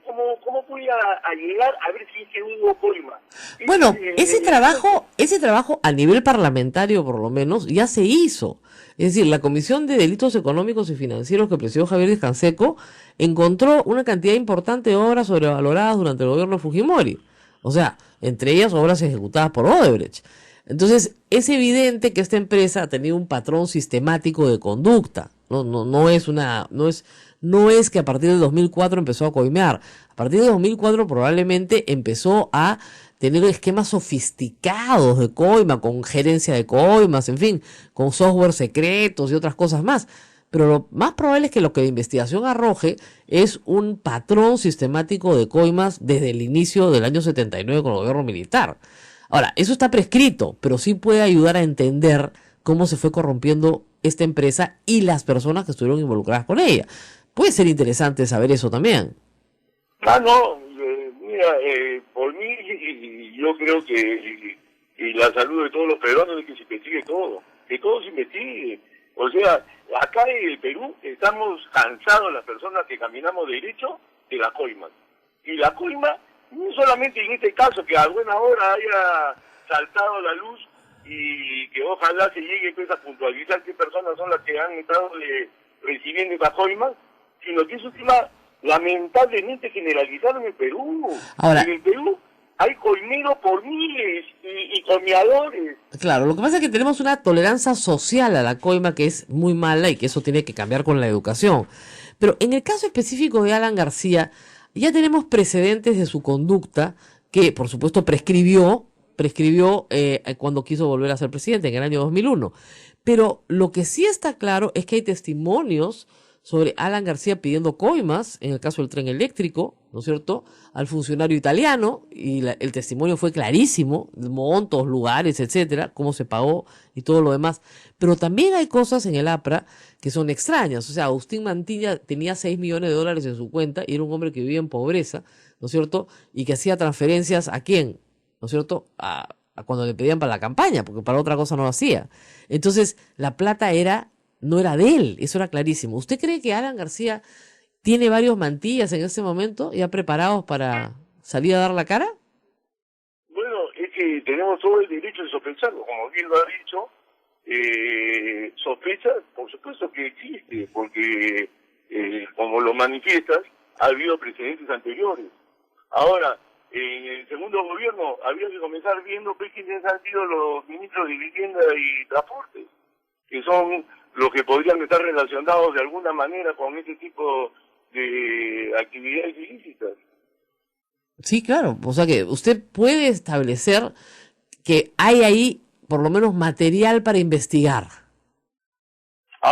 ¿cómo voy a llegar a ver si es que hubo coima? Bueno, ese trabajo a nivel parlamentario, por lo menos, ya se hizo. Es decir, la Comisión de Delitos Económicos y Financieros que presidió Javier Díaz Canseco encontró una cantidad importante de obras sobrevaloradas durante el gobierno de Fujimori. O sea, entre ellas obras ejecutadas por Odebrecht. Entonces, es evidente que esta empresa ha tenido un patrón sistemático de conducta. No es que a partir del 2004 empezó a coimear. A partir del 2004 probablemente empezó a tener esquemas sofisticados de coima, con gerencia de coimas, en fin, con software secretos y otras cosas más. Pero lo más probable es que lo que la investigación arroje es un patrón sistemático de coimas desde el inicio del año 79 con el gobierno militar. Ahora, eso está prescrito, pero sí puede ayudar a entender cómo se fue corrompiendo esta empresa y las personas que estuvieron involucradas con ella. Puede ser interesante saber eso también. No, mira, por mí yo creo que y la salud de todos los peruanos es que se investigue todo, que todo se investigue. O sea, acá en el Perú estamos cansados las personas que caminamos derecho de la coima. Y la coima, no solamente en este caso, que a buena hora haya saltado la luz y que ojalá se llegue pues, a puntualizar qué personas son las que han estado recibiendo esta coima, sino que es un tema lamentablemente generalizado en el Perú. Ahora, en el Perú hay coimeros por miles y coimeadores. Claro, lo que pasa es que tenemos una tolerancia social a la coima que es muy mala y que eso tiene que cambiar con la educación. Pero en el caso específico de Alan García, ya tenemos precedentes de su conducta que, por supuesto, prescribió cuando quiso volver a ser presidente en el año 2001. Pero lo que sí está claro es que hay testimonios sobre Alan García pidiendo coimas, en el caso del tren eléctrico, ¿no es cierto?, al funcionario italiano, y el testimonio fue clarísimo, montos, lugares, etcétera, cómo se pagó y todo lo demás. Pero también hay cosas en el APRA que son extrañas. O sea, Agustín Mantilla tenía 6 millones de dólares en su cuenta y era un hombre que vivía en pobreza, ¿no es cierto?, y que hacía transferencias ¿a quién?, ¿no es cierto?, a cuando le pedían para la campaña, porque para otra cosa no lo hacía. Entonces, la plata no era de él, eso era clarísimo. ¿Usted cree que Alan García tiene varios Mantillas en este momento ya preparados para salir a dar la cara? Bueno, es que tenemos todo el derecho de sospecharlo, como bien lo ha dicho. Sospecha, por supuesto que existe, porque como lo manifiestas, ha habido precedentes anteriores. Ahora, en el segundo gobierno había que comenzar viendo quiénes han sido los ministros de Vivienda y Transporte, que son los que podrían estar relacionados de alguna manera con este tipo de actividades ilícitas. Sí, claro. O sea que usted puede establecer que hay ahí por lo menos material para investigar.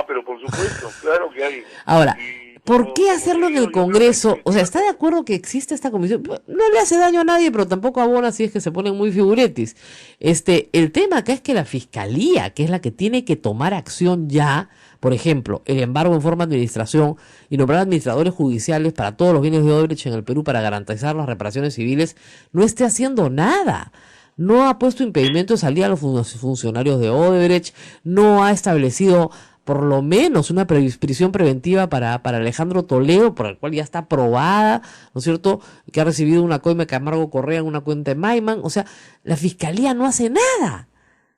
Pero por supuesto, claro que hay. Ahora, Y ¿por qué como hacerlo en digo, el yo creo Congreso? que- O sea, ¿está de acuerdo que existe esta comisión? No le hace daño a nadie, pero tampoco abona si es que se ponen muy figuretis. El tema acá es que la Fiscalía, que es la que tiene que tomar acción ya, por ejemplo, el embargo en forma de administración y nombrar administradores judiciales para todos los bienes de Odebrecht en el Perú para garantizar las reparaciones civiles, no esté haciendo nada. No ha puesto impedimento de salida a los funcionarios de Odebrecht, no ha establecido por lo menos una prisión preventiva para Alejandro Toledo, por el cual ya está aprobada, ¿no es cierto?, que ha recibido una coima de Camargo Correa en una cuenta de Maiman. O sea, la Fiscalía no hace nada.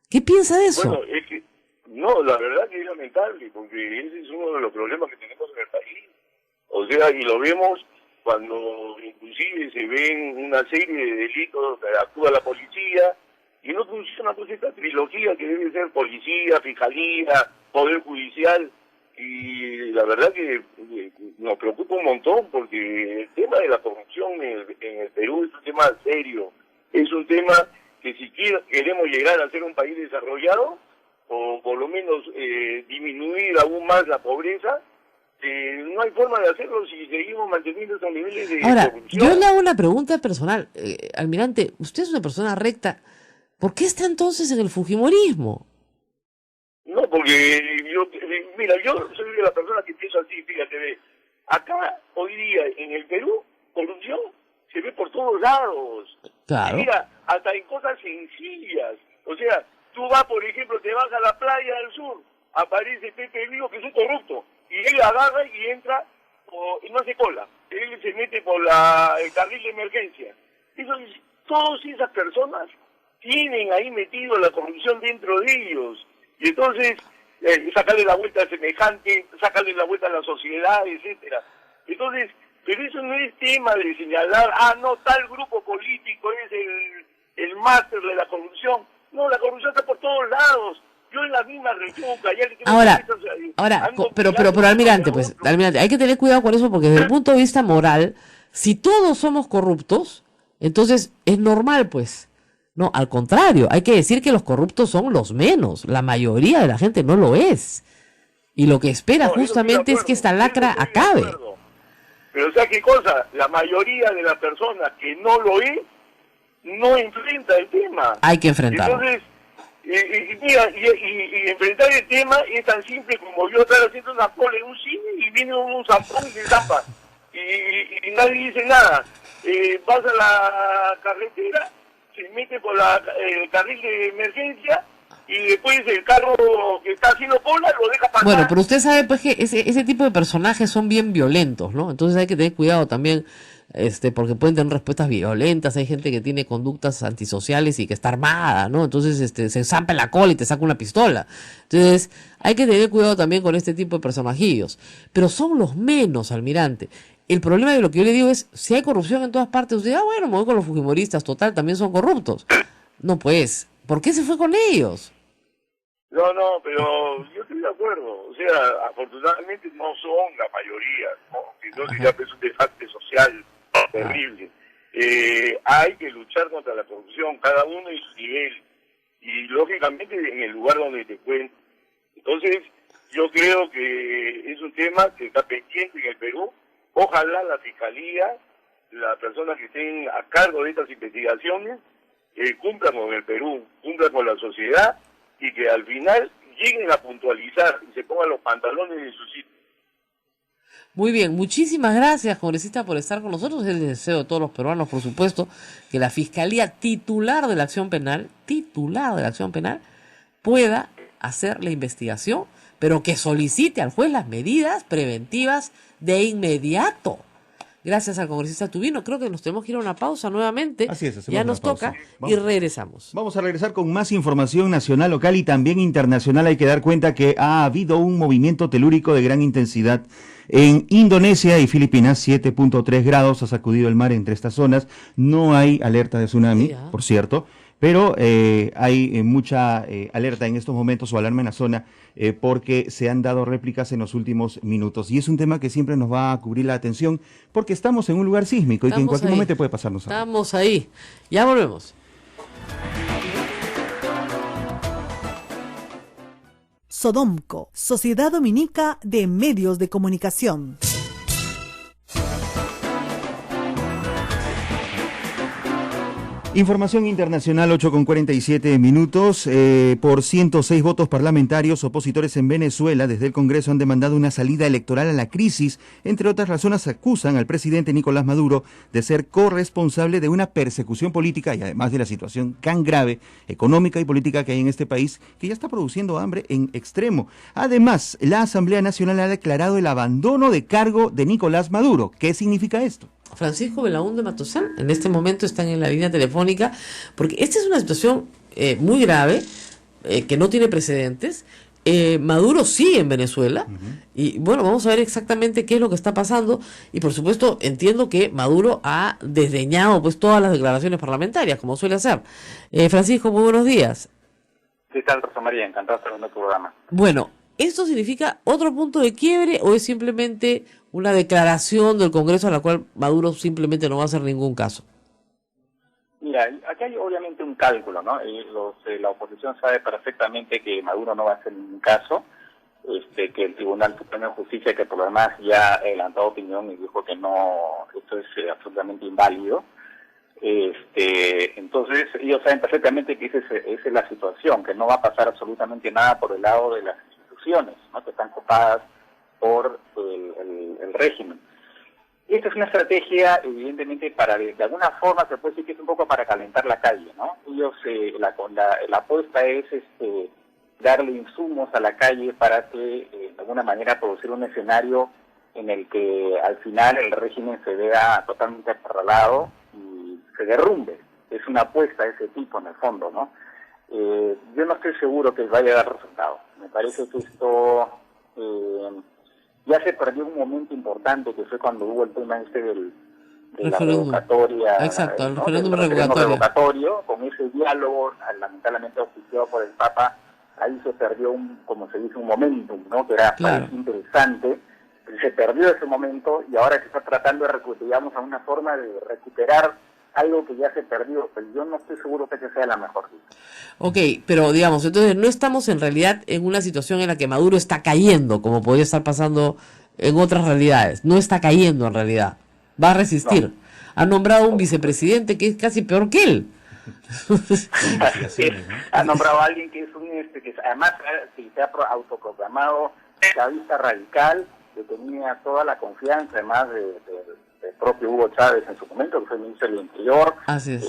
¿Qué piensa de eso? Bueno, es que, no, la verdad que es lamentable, porque ese es uno de los problemas que tenemos en el país. O sea, y lo vemos cuando inclusive se ven una serie de delitos que actúa la policía, y no funciona pues esta trilogía que debe ser policía, fiscalía, poder judicial, y la verdad que nos preocupa un montón, porque el tema de la corrupción en el Perú es un tema serio, es un tema que si queremos llegar a ser un país desarrollado, o por lo menos disminuir aún más la pobreza, no hay forma de hacerlo si seguimos manteniendo estos niveles de Ahora, corrupción. yo le hago una pregunta personal. Almirante, usted es una persona recta. ¿Por qué está entonces en el fujimorismo? No, porque mira, yo soy de la persona que piensa así, fíjate, ve. Acá, hoy día, en el Perú, corrupción se ve por todos lados. Claro. Y mira, hasta en cosas sencillas. O sea, tú vas, por ejemplo, te vas a la playa del sur, aparece Pepe Vigo, que es un corrupto, y él agarra y entra, y no hace cola. Él se mete por el carril de emergencia. Todas esas personas tienen ahí metido la corrupción dentro de ellos. Y entonces, sacarle la vuelta al semejante, sacarle la vuelta a la sociedad, etcétera. Entonces, pero eso no es tema de señalar, no, tal grupo político es el máster de la corrupción. No, la corrupción está por todos lados. Yo en la misma región, pero almirante, pues, almirante, hay que tener cuidado con eso porque desde el punto de vista moral, si todos somos corruptos, entonces es normal, pues. No, al contrario, hay que decir que los corruptos son los menos, la mayoría de la gente no lo es. Y lo que espera justamente es que esta lacra acabe. Pero o sea, ¿qué cosa? La mayoría de las personas que no lo es, no enfrenta el tema. Hay que enfrentarlo. Entonces, y enfrentar el tema es tan simple como yo estar haciendo una cola en un cine y viene un zampón y se zampa. Y nadie dice nada. Vas a la carretera, se mete por el carril de emergencia y después el carro que está haciendo cola lo deja pasar. Bueno, pero usted sabe pues que ese tipo de personajes son bien violentos, ¿no? Entonces hay que tener cuidado también, porque pueden tener respuestas violentas. Hay gente que tiene conductas antisociales y que está armada, ¿no? Entonces se zampa en la cola y te saca una pistola. Entonces hay que tener cuidado también con este tipo de personajillos. Pero son los menos, almirante. El problema de lo que yo le digo es, si hay corrupción en todas partes, usted dice, bueno, me voy con los fujimoristas, total, también son corruptos. No, pues, ¿por qué se fue con ellos? No, pero yo estoy de acuerdo. O sea, afortunadamente no son la mayoría, ¿no? Entonces ya es un desastre social terrible. Hay que luchar contra la corrupción, cada uno en su nivel. Y lógicamente en el lugar donde te encuentres. Entonces, yo creo que es un tema que está pendiente en el Perú. Ojalá la Fiscalía, las personas que estén a cargo de estas investigaciones, cumplan con el Perú, cumplan con la sociedad y que al final lleguen a puntualizar y se pongan los pantalones en su sitio. Muy bien, muchísimas gracias, congresista, por estar con nosotros. Es el deseo de todos los peruanos, por supuesto, que la Fiscalía titular de la acción penal, pueda hacer la investigación, pero que solicite al juez las medidas preventivas de inmediato. Gracias al congresista Tubino. Creo que nos tenemos que ir a una pausa nuevamente. Así es, ya nos toca y regresamos. Vamos a regresar con más información nacional, local y también internacional. Hay que dar cuenta que ha habido un movimiento telúrico de gran intensidad en Indonesia y Filipinas. 7.3 grados ha sacudido el mar entre estas zonas. No hay alerta de tsunami, por cierto. pero hay mucha alerta en estos momentos o alarma en la zona porque se han dado réplicas en los últimos minutos. Y es un tema que siempre nos va a cubrir la atención porque estamos en un lugar sísmico y que en cualquier momento puede pasarnos algo. Estamos ahí. Ya volvemos. Sodomco, Sociedad Dominica de Medios de Comunicación. Información internacional, 8:47. Por 106 votos parlamentarios, opositores en Venezuela desde el Congreso han demandado una salida electoral a la crisis. Entre otras razones, acusan al presidente Nicolás Maduro de ser corresponsable de una persecución política y además de la situación tan grave, económica y política que hay en este país, que ya está produciendo hambre en extremo. Además, la Asamblea Nacional ha declarado el abandono de cargo de Nicolás Maduro. ¿Qué significa esto? Francisco Belaúnde Matosán, en este momento están en la línea telefónica, porque esta es una situación muy grave, que no tiene precedentes. Maduro sigue en Venezuela, y bueno, vamos a ver exactamente qué es lo que está pasando, y por supuesto entiendo que Maduro ha desdeñado pues todas las declaraciones parlamentarias, como suele hacer. Francisco, muy buenos días. ¿Qué tal, Rosa María? Encantado de estar en tu programa. Bueno, ¿esto significa otro punto de quiebre o es simplemente una declaración del Congreso a la cual Maduro simplemente no va a hacer ningún caso? Mira, aquí hay obviamente un cálculo, ¿no? La oposición sabe perfectamente que Maduro no va a hacer ningún caso, que el Tribunal Supremo de Justicia, que por lo demás ya adelantó opinión y dijo que no, esto es absolutamente inválido. Entonces ellos saben perfectamente que esa es la situación, que no va a pasar absolutamente nada por el lado de las instituciones, ¿no? Que están copadas por el régimen. Esta es una estrategia, evidentemente, para de alguna forma se puede decir que es un poco para calentar la calle, ¿no? Ellos, la apuesta es darle insumos a la calle para que, de alguna manera, producir un escenario en el que al final el régimen se vea totalmente acorralado y se derrumbe. Es una apuesta de ese tipo, en el fondo, ¿no? Yo no estoy seguro que vaya a dar resultado. Me parece que esto ya se perdió un momento importante, que fue cuando hubo el tema de la revocatoria. Exacto, el ¿no? referéndum revocatorio. Con ese diálogo, lamentablemente auspiciado por el Papa, ahí se perdió como se dice, un momentum, ¿no? Que era interesante. Se perdió ese momento y ahora se está tratando de recuperar una forma de recuperar algo que ya se perdió, pero yo no estoy seguro que esa sea la mejor. Ok, pero digamos, entonces no estamos en realidad en una situación en la que Maduro está cayendo, como podría estar pasando en otras realidades. No está cayendo en realidad. Va a resistir. No. Ha nombrado un vicepresidente que es casi peor que él. Ha nombrado a alguien que es que además se ha autoproclamado chavista radical, que tenía toda la confianza, además del propio Hugo Chávez en su momento, que fue el ministro del Interior. Así es.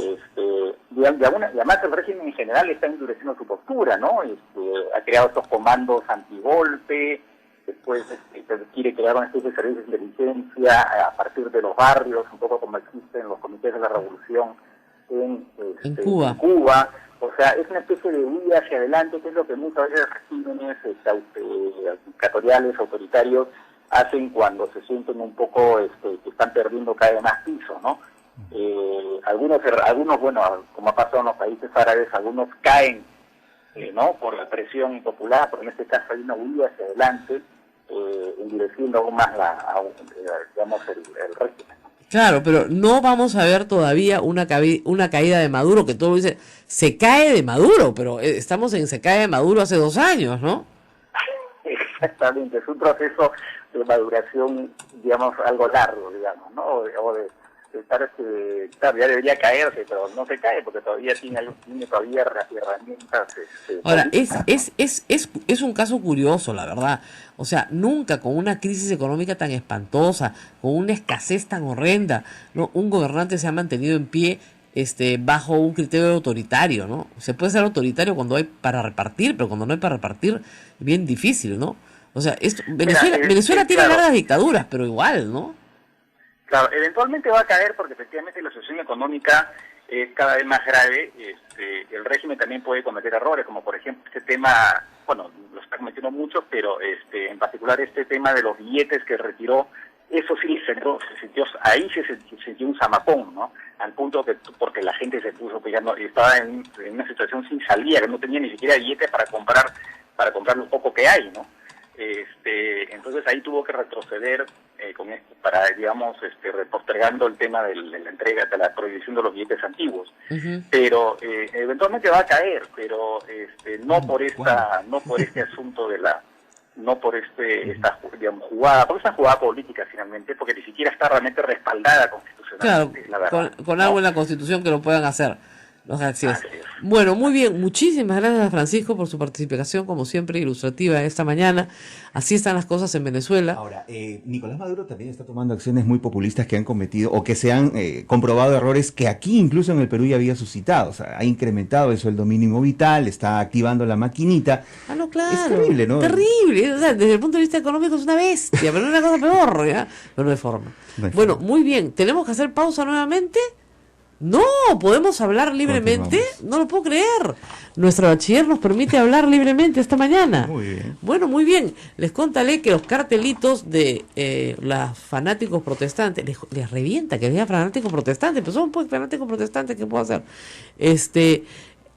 Y además el régimen en general está endureciendo su postura, ¿no? Ha creado estos comandos antigolpe, después quiere crear una especie de servicios de inteligencia a partir de los barrios, un poco como existen los comités de la revolución en Cuba. O sea, es una especie de huida hacia adelante, que es lo que muchas veces regímenes dictatoriales, autoritarios, hacen cuando se sienten un poco que están perdiendo cada vez más piso, ¿no? Algunos, bueno, como ha pasado en los países árabes, algunos caen, ¿no? Por la presión popular, pero en este caso hay una huida hacia adelante, endureciendo aún más el régimen. Claro, pero no vamos a ver todavía una caída de Maduro, que todo dice, se cae de Maduro, pero estamos en se cae de Maduro hace 2 años, ¿no? Exactamente, es un proceso de maduración, digamos, algo largo, digamos, ¿no? O de estar, claro, ya debería caerse, pero no se cae porque todavía tiene herramientas. Ahora, es un caso curioso, la verdad. O sea, nunca con una crisis económica tan espantosa, con una escasez tan horrenda, ¿no? Un gobernante se ha mantenido en pie bajo un criterio autoritario, ¿no? Se puede ser autoritario cuando hay para repartir, pero cuando no hay para repartir, es bien difícil, ¿no? O sea, Venezuela tiene largas dictaduras, pero igual, ¿no? Claro, eventualmente va a caer porque efectivamente la situación económica es cada vez más grave. El régimen también puede cometer errores, como por ejemplo este tema, bueno, lo está cometiendo muchos, pero en particular este tema de los billetes que retiró eso sí ahí se sintió un zamapón, ¿no? Al punto que, porque la gente se puso, pues ya no, estaba en una situación sin salida, que no tenía ni siquiera billete para comprar lo poco que hay, ¿no? Entonces ahí tuvo que retroceder con esto para, digamos, postergando el tema de la entrega, de la prohibición de los billetes antiguos. Pero eventualmente va a caer, pero no por este asunto de la, no por esta, digamos, jugada, por esa jugada política finalmente, porque ni siquiera está realmente respaldada constitucionalmente, claro, la verdad. con algo en la Constitución que lo puedan hacer. Así es. Bueno, muy bien, muchísimas gracias a Francisco por su participación, como siempre, ilustrativa esta mañana. Así están las cosas en Venezuela. Ahora, Nicolás Maduro también está tomando acciones muy populistas que han cometido o que se han comprobado errores que aquí incluso en el Perú ya había suscitado. O sea, ha incrementado el sueldo mínimo vital, está activando la maquinita. Ah, no, claro. Es terrible, ¿no? Terrible. O sea, desde el punto de vista económico es una bestia, pero es una cosa peor, ¿ya? Pero no hay forma. Bueno, muy bien. ¿Tenemos que hacer pausa nuevamente? No, podemos hablar libremente. No lo puedo creer. Nuestra bachiller nos permite hablar libremente esta mañana. Muy bien. Bueno, muy bien. Les contaré que los cartelitos de los fanáticos protestantes, les revienta que diga fanáticos protestantes, pero son pues fanáticos protestantes, ¿qué puedo hacer?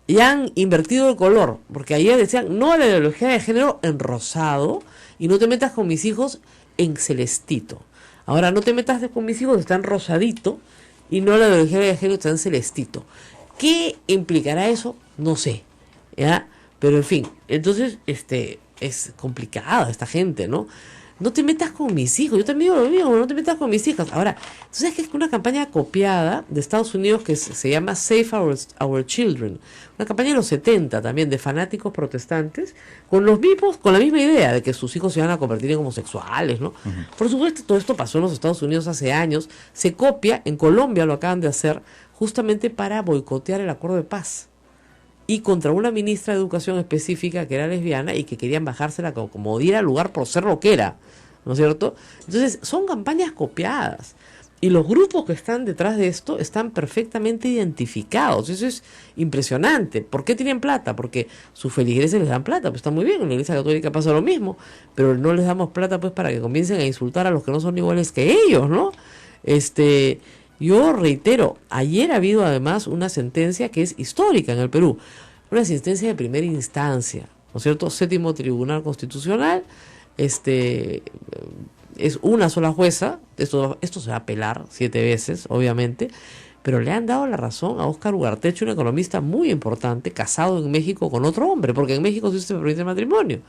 Ya han invertido el color, porque ayer decían no a la ideología de género en rosado y no te metas con mis hijos en celestito. Ahora no te metas con mis hijos, están rosadito. Y no la ideología de género tan celestito. ¿Qué implicará eso? No sé, ¿ya? Pero en fin, entonces es complicada esta gente, ¿no? No te metas con mis hijos, yo también digo lo mismo, no te metas con mis hijas. Ahora, ¿tú sabes que es una campaña copiada de Estados Unidos que se llama Save Our Children? Una campaña de los 70 también, de fanáticos protestantes, con la misma idea de que sus hijos se van a convertir en homosexuales, ¿no? Por supuesto, todo esto pasó en los Estados Unidos hace años, se copia, en Colombia lo acaban de hacer, justamente para boicotear el acuerdo de paz. Y contra una ministra de Educación específica que era lesbiana y que querían bajársela como diera lugar por ser lo que era, ¿no es cierto? Entonces, son campañas copiadas. Y los grupos que están detrás de esto están perfectamente identificados. Eso es impresionante. ¿Por qué tienen plata? Porque sus feligreses les dan plata. Pues está muy bien, en la Iglesia Católica pasa lo mismo. Pero no les damos plata pues para que comiencen a insultar a los que no son iguales que ellos, ¿no? Yo reitero, ayer ha habido además una sentencia que es histórica en el Perú, una sentencia de primera instancia, ¿no es cierto? Séptimo Tribunal Constitucional, es una sola jueza, esto se va a apelar 7 veces, obviamente, pero le han dado la razón a Óscar Ugarteche, un economista muy importante, casado en México con otro hombre, porque en México sí se permite el matrimonio.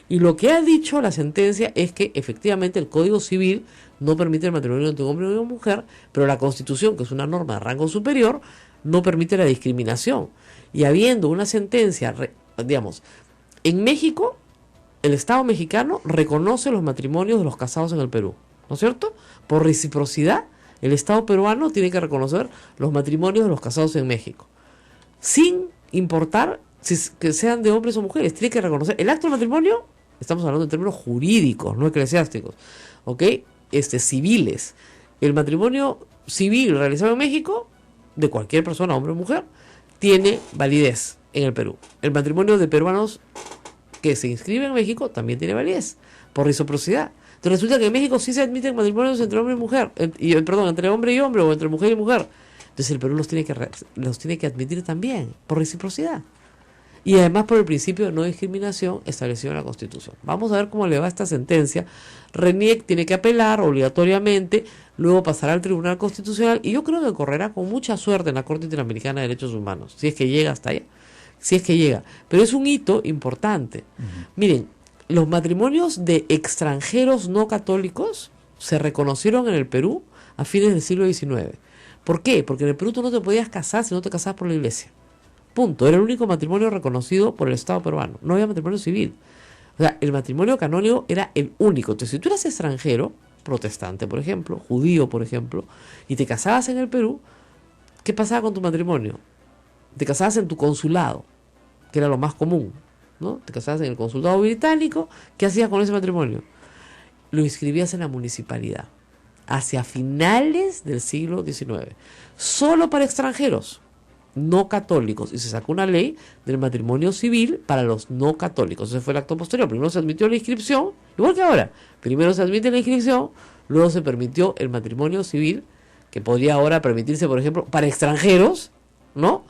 Y lo que ha dicho la sentencia es que efectivamente el Código Civil no permite el matrimonio entre un hombre y una mujer, pero la Constitución, que es una norma de rango superior, no permite la discriminación. Y habiendo una sentencia, digamos, en México, el Estado mexicano reconoce los matrimonios de los casados en el Perú, ¿no es cierto? Por reciprocidad, el Estado peruano tiene que reconocer los matrimonios de los casados en México, sin importar que sean de hombres o mujeres. Tiene que reconocer el acto de matrimonio. Estamos hablando en términos jurídicos, no eclesiásticos, ¿ok? Civiles. El matrimonio civil realizado en México, de cualquier persona, hombre o mujer, tiene validez en el Perú. El matrimonio de peruanos que se inscriben en México también tiene validez, por reciprocidad. Entonces resulta que en México sí se admiten matrimonios entre hombre y mujer, entre hombre y hombre o entre mujer y mujer. Entonces el Perú los tiene que admitir también, por reciprocidad. Y además por el principio de no discriminación establecido en la Constitución. Vamos a ver cómo le va esta sentencia. RENIEC tiene que apelar obligatoriamente, luego pasará al Tribunal Constitucional y yo creo que correrá con mucha suerte en la Corte Interamericana de Derechos Humanos, si es que llega hasta allá, si es que llega. Pero es un hito importante. Miren, los matrimonios de extranjeros no católicos se reconocieron en el Perú a fines del siglo XIX. ¿Por qué? Porque en el Perú tú no te podías casar si no te casabas por la iglesia. Punto. Era el único matrimonio reconocido por el Estado peruano. No había matrimonio civil. O sea, el matrimonio canónico era el único. Entonces, si tú eras extranjero, protestante, por ejemplo, judío, por ejemplo, y te casabas en el Perú, ¿qué pasaba con tu matrimonio? Te casabas en tu consulado, que era lo más común, ¿no? Te casabas en el consulado británico. ¿Qué hacías con ese matrimonio? Lo inscribías en la municipalidad. Hacia finales del siglo XIX. Solo para extranjeros no católicos, y se sacó una ley del matrimonio civil para los no católicos. Ese fue el acto posterior. Primero se admitió la inscripción, igual que ahora. Primero se admite la inscripción, Luego se permitió el matrimonio civil, que podría ahora permitirse, por ejemplo, para extranjeros, ¿no?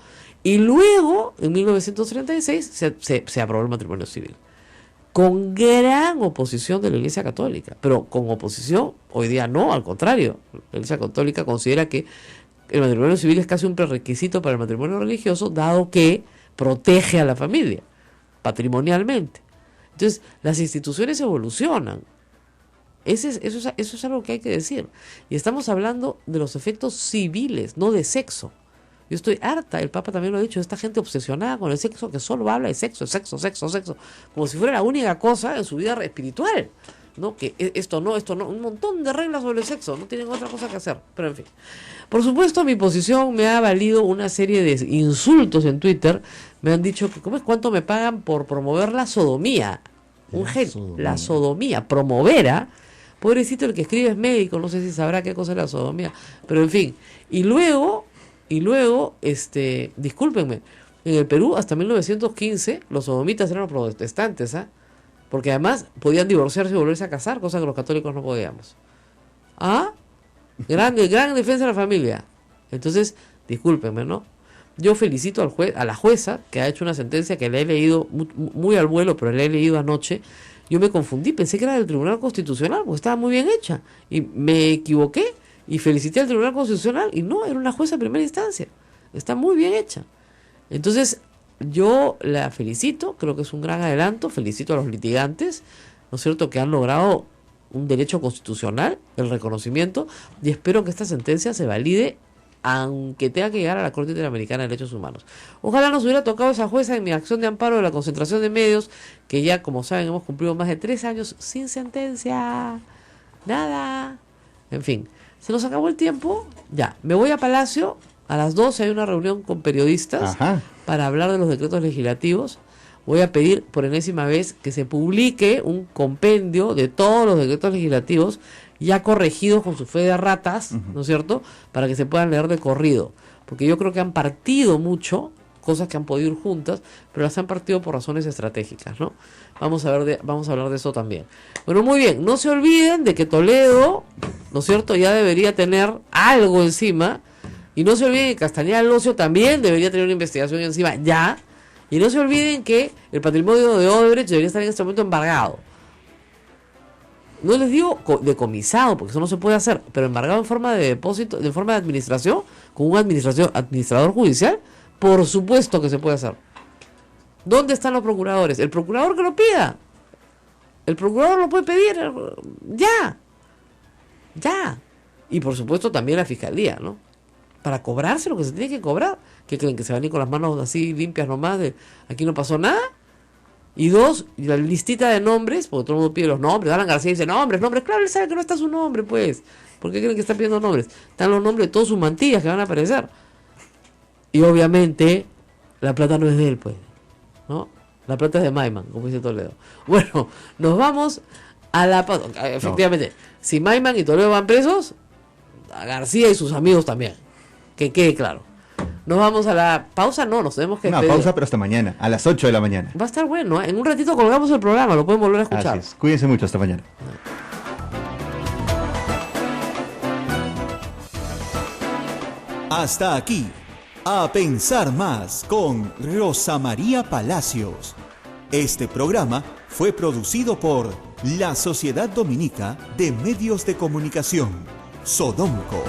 Y luego, en 1936, se aprobó el matrimonio civil. Con gran oposición de la Iglesia Católica, pero con oposición, hoy día no, al contrario. La Iglesia Católica considera que el matrimonio civil es casi un prerequisito para el matrimonio religioso, dado que protege a la familia, patrimonialmente. Entonces, las instituciones evolucionan. Eso es algo que hay que decir. Y estamos hablando de los efectos civiles, no de sexo. Yo estoy harta, el Papa también lo ha dicho, esta gente obsesionada con el sexo que solo habla de sexo, como si fuera la única cosa en su vida espiritual, ¿no? Que esto no, un montón de reglas sobre el sexo, no tienen otra cosa que hacer, pero en fin. Por supuesto, mi posición me ha valido una serie de insultos en Twitter. Me han dicho que ¿cuánto me pagan por promover la sodomía? La sodomía, promover, ¿ah? Pobrecito, el que escribe es médico, no sé si sabrá qué cosa es la sodomía, pero en fin. Y luego, discúlpenme, en el Perú hasta 1915 los sodomitas eran los protestantes, ¿ah? Porque además podían divorciarse y volverse a casar, cosa que los católicos no podíamos. ¿Ah? Gran defensa de la familia. Entonces, discúlpenme, ¿no? Yo felicito a la jueza, que ha hecho una sentencia que le he leído muy al vuelo, pero le he leído anoche. Yo me confundí, pensé que era del Tribunal Constitucional, porque estaba muy bien hecha. Y me equivoqué y felicité al Tribunal Constitucional, y no, era una jueza de primera instancia. Está muy bien hecha. Entonces, yo la felicito, creo que es un gran adelanto, felicito a los litigantes, ¿no es cierto?, que han logrado un derecho constitucional, el reconocimiento, y espero que esta sentencia se valide, aunque tenga que llegar a la Corte Interamericana de Derechos Humanos. Ojalá nos hubiera tocado esa jueza en mi acción de amparo de la concentración de medios, que ya, como saben, hemos cumplido más de 3 años sin sentencia. Nada. En fin, se nos acabó el tiempo. Ya, me voy a Palacio. A las 12 hay una reunión con periodistas para hablar de los decretos legislativos. Voy a pedir por enésima vez que se publique un compendio de todos los decretos legislativos ya corregidos con su fe de ratas, ¿no es cierto?, para que se puedan leer de corrido. Porque yo creo que han partido mucho, cosas que han podido ir juntas, pero las han partido por razones estratégicas, ¿no? Vamos a hablar de eso también. Bueno, muy bien, no se olviden de que Toledo, ¿no es cierto?, ya debería tener algo encima. Y no se olviden que Castañeda del Ocio también debería tener una investigación encima ya. Y no se olviden que el patrimonio de Odebrecht debería estar en este momento embargado. No les digo decomisado, porque eso no se puede hacer, pero embargado en forma de depósito, de forma de administración, con un administrador judicial, por supuesto que se puede hacer. ¿Dónde están los procuradores? El procurador que lo pida. El procurador lo puede pedir ya. Y por supuesto también la fiscalía, ¿no? Para cobrarse lo que se tiene que cobrar. ¿Qué creen? ¿Que se van a ir con las manos así limpias nomás de aquí no pasó nada? Y 2, la listita de nombres, porque todo el mundo pide los nombres. Alan García dice nombres, claro, él sabe que no está su nombre, pues. ¿Por qué creen que está pidiendo nombres? Están los nombres de todas sus mantillas que van a aparecer. Y obviamente la plata no es de él, pues, ¿no? La plata es de Maiman, como dice Toledo. Bueno, nos vamos a la pausa. Efectivamente, si Maiman y Toledo van presos, a García y sus amigos también. Que quede claro. Nos vamos a la pausa, nos tenemos que despedir. Una pausa, pero hasta mañana, a las 8 de la mañana. Va a estar bueno, ¿eh? En un ratito colgamos el programa, lo pueden volver a escuchar. Así es. Cuídense mucho, hasta mañana. Hasta aquí, A Pensar Más, con Rosa María Palacios. Este programa fue producido por la Sociedad Dominica de Medios de Comunicación, Sodomco.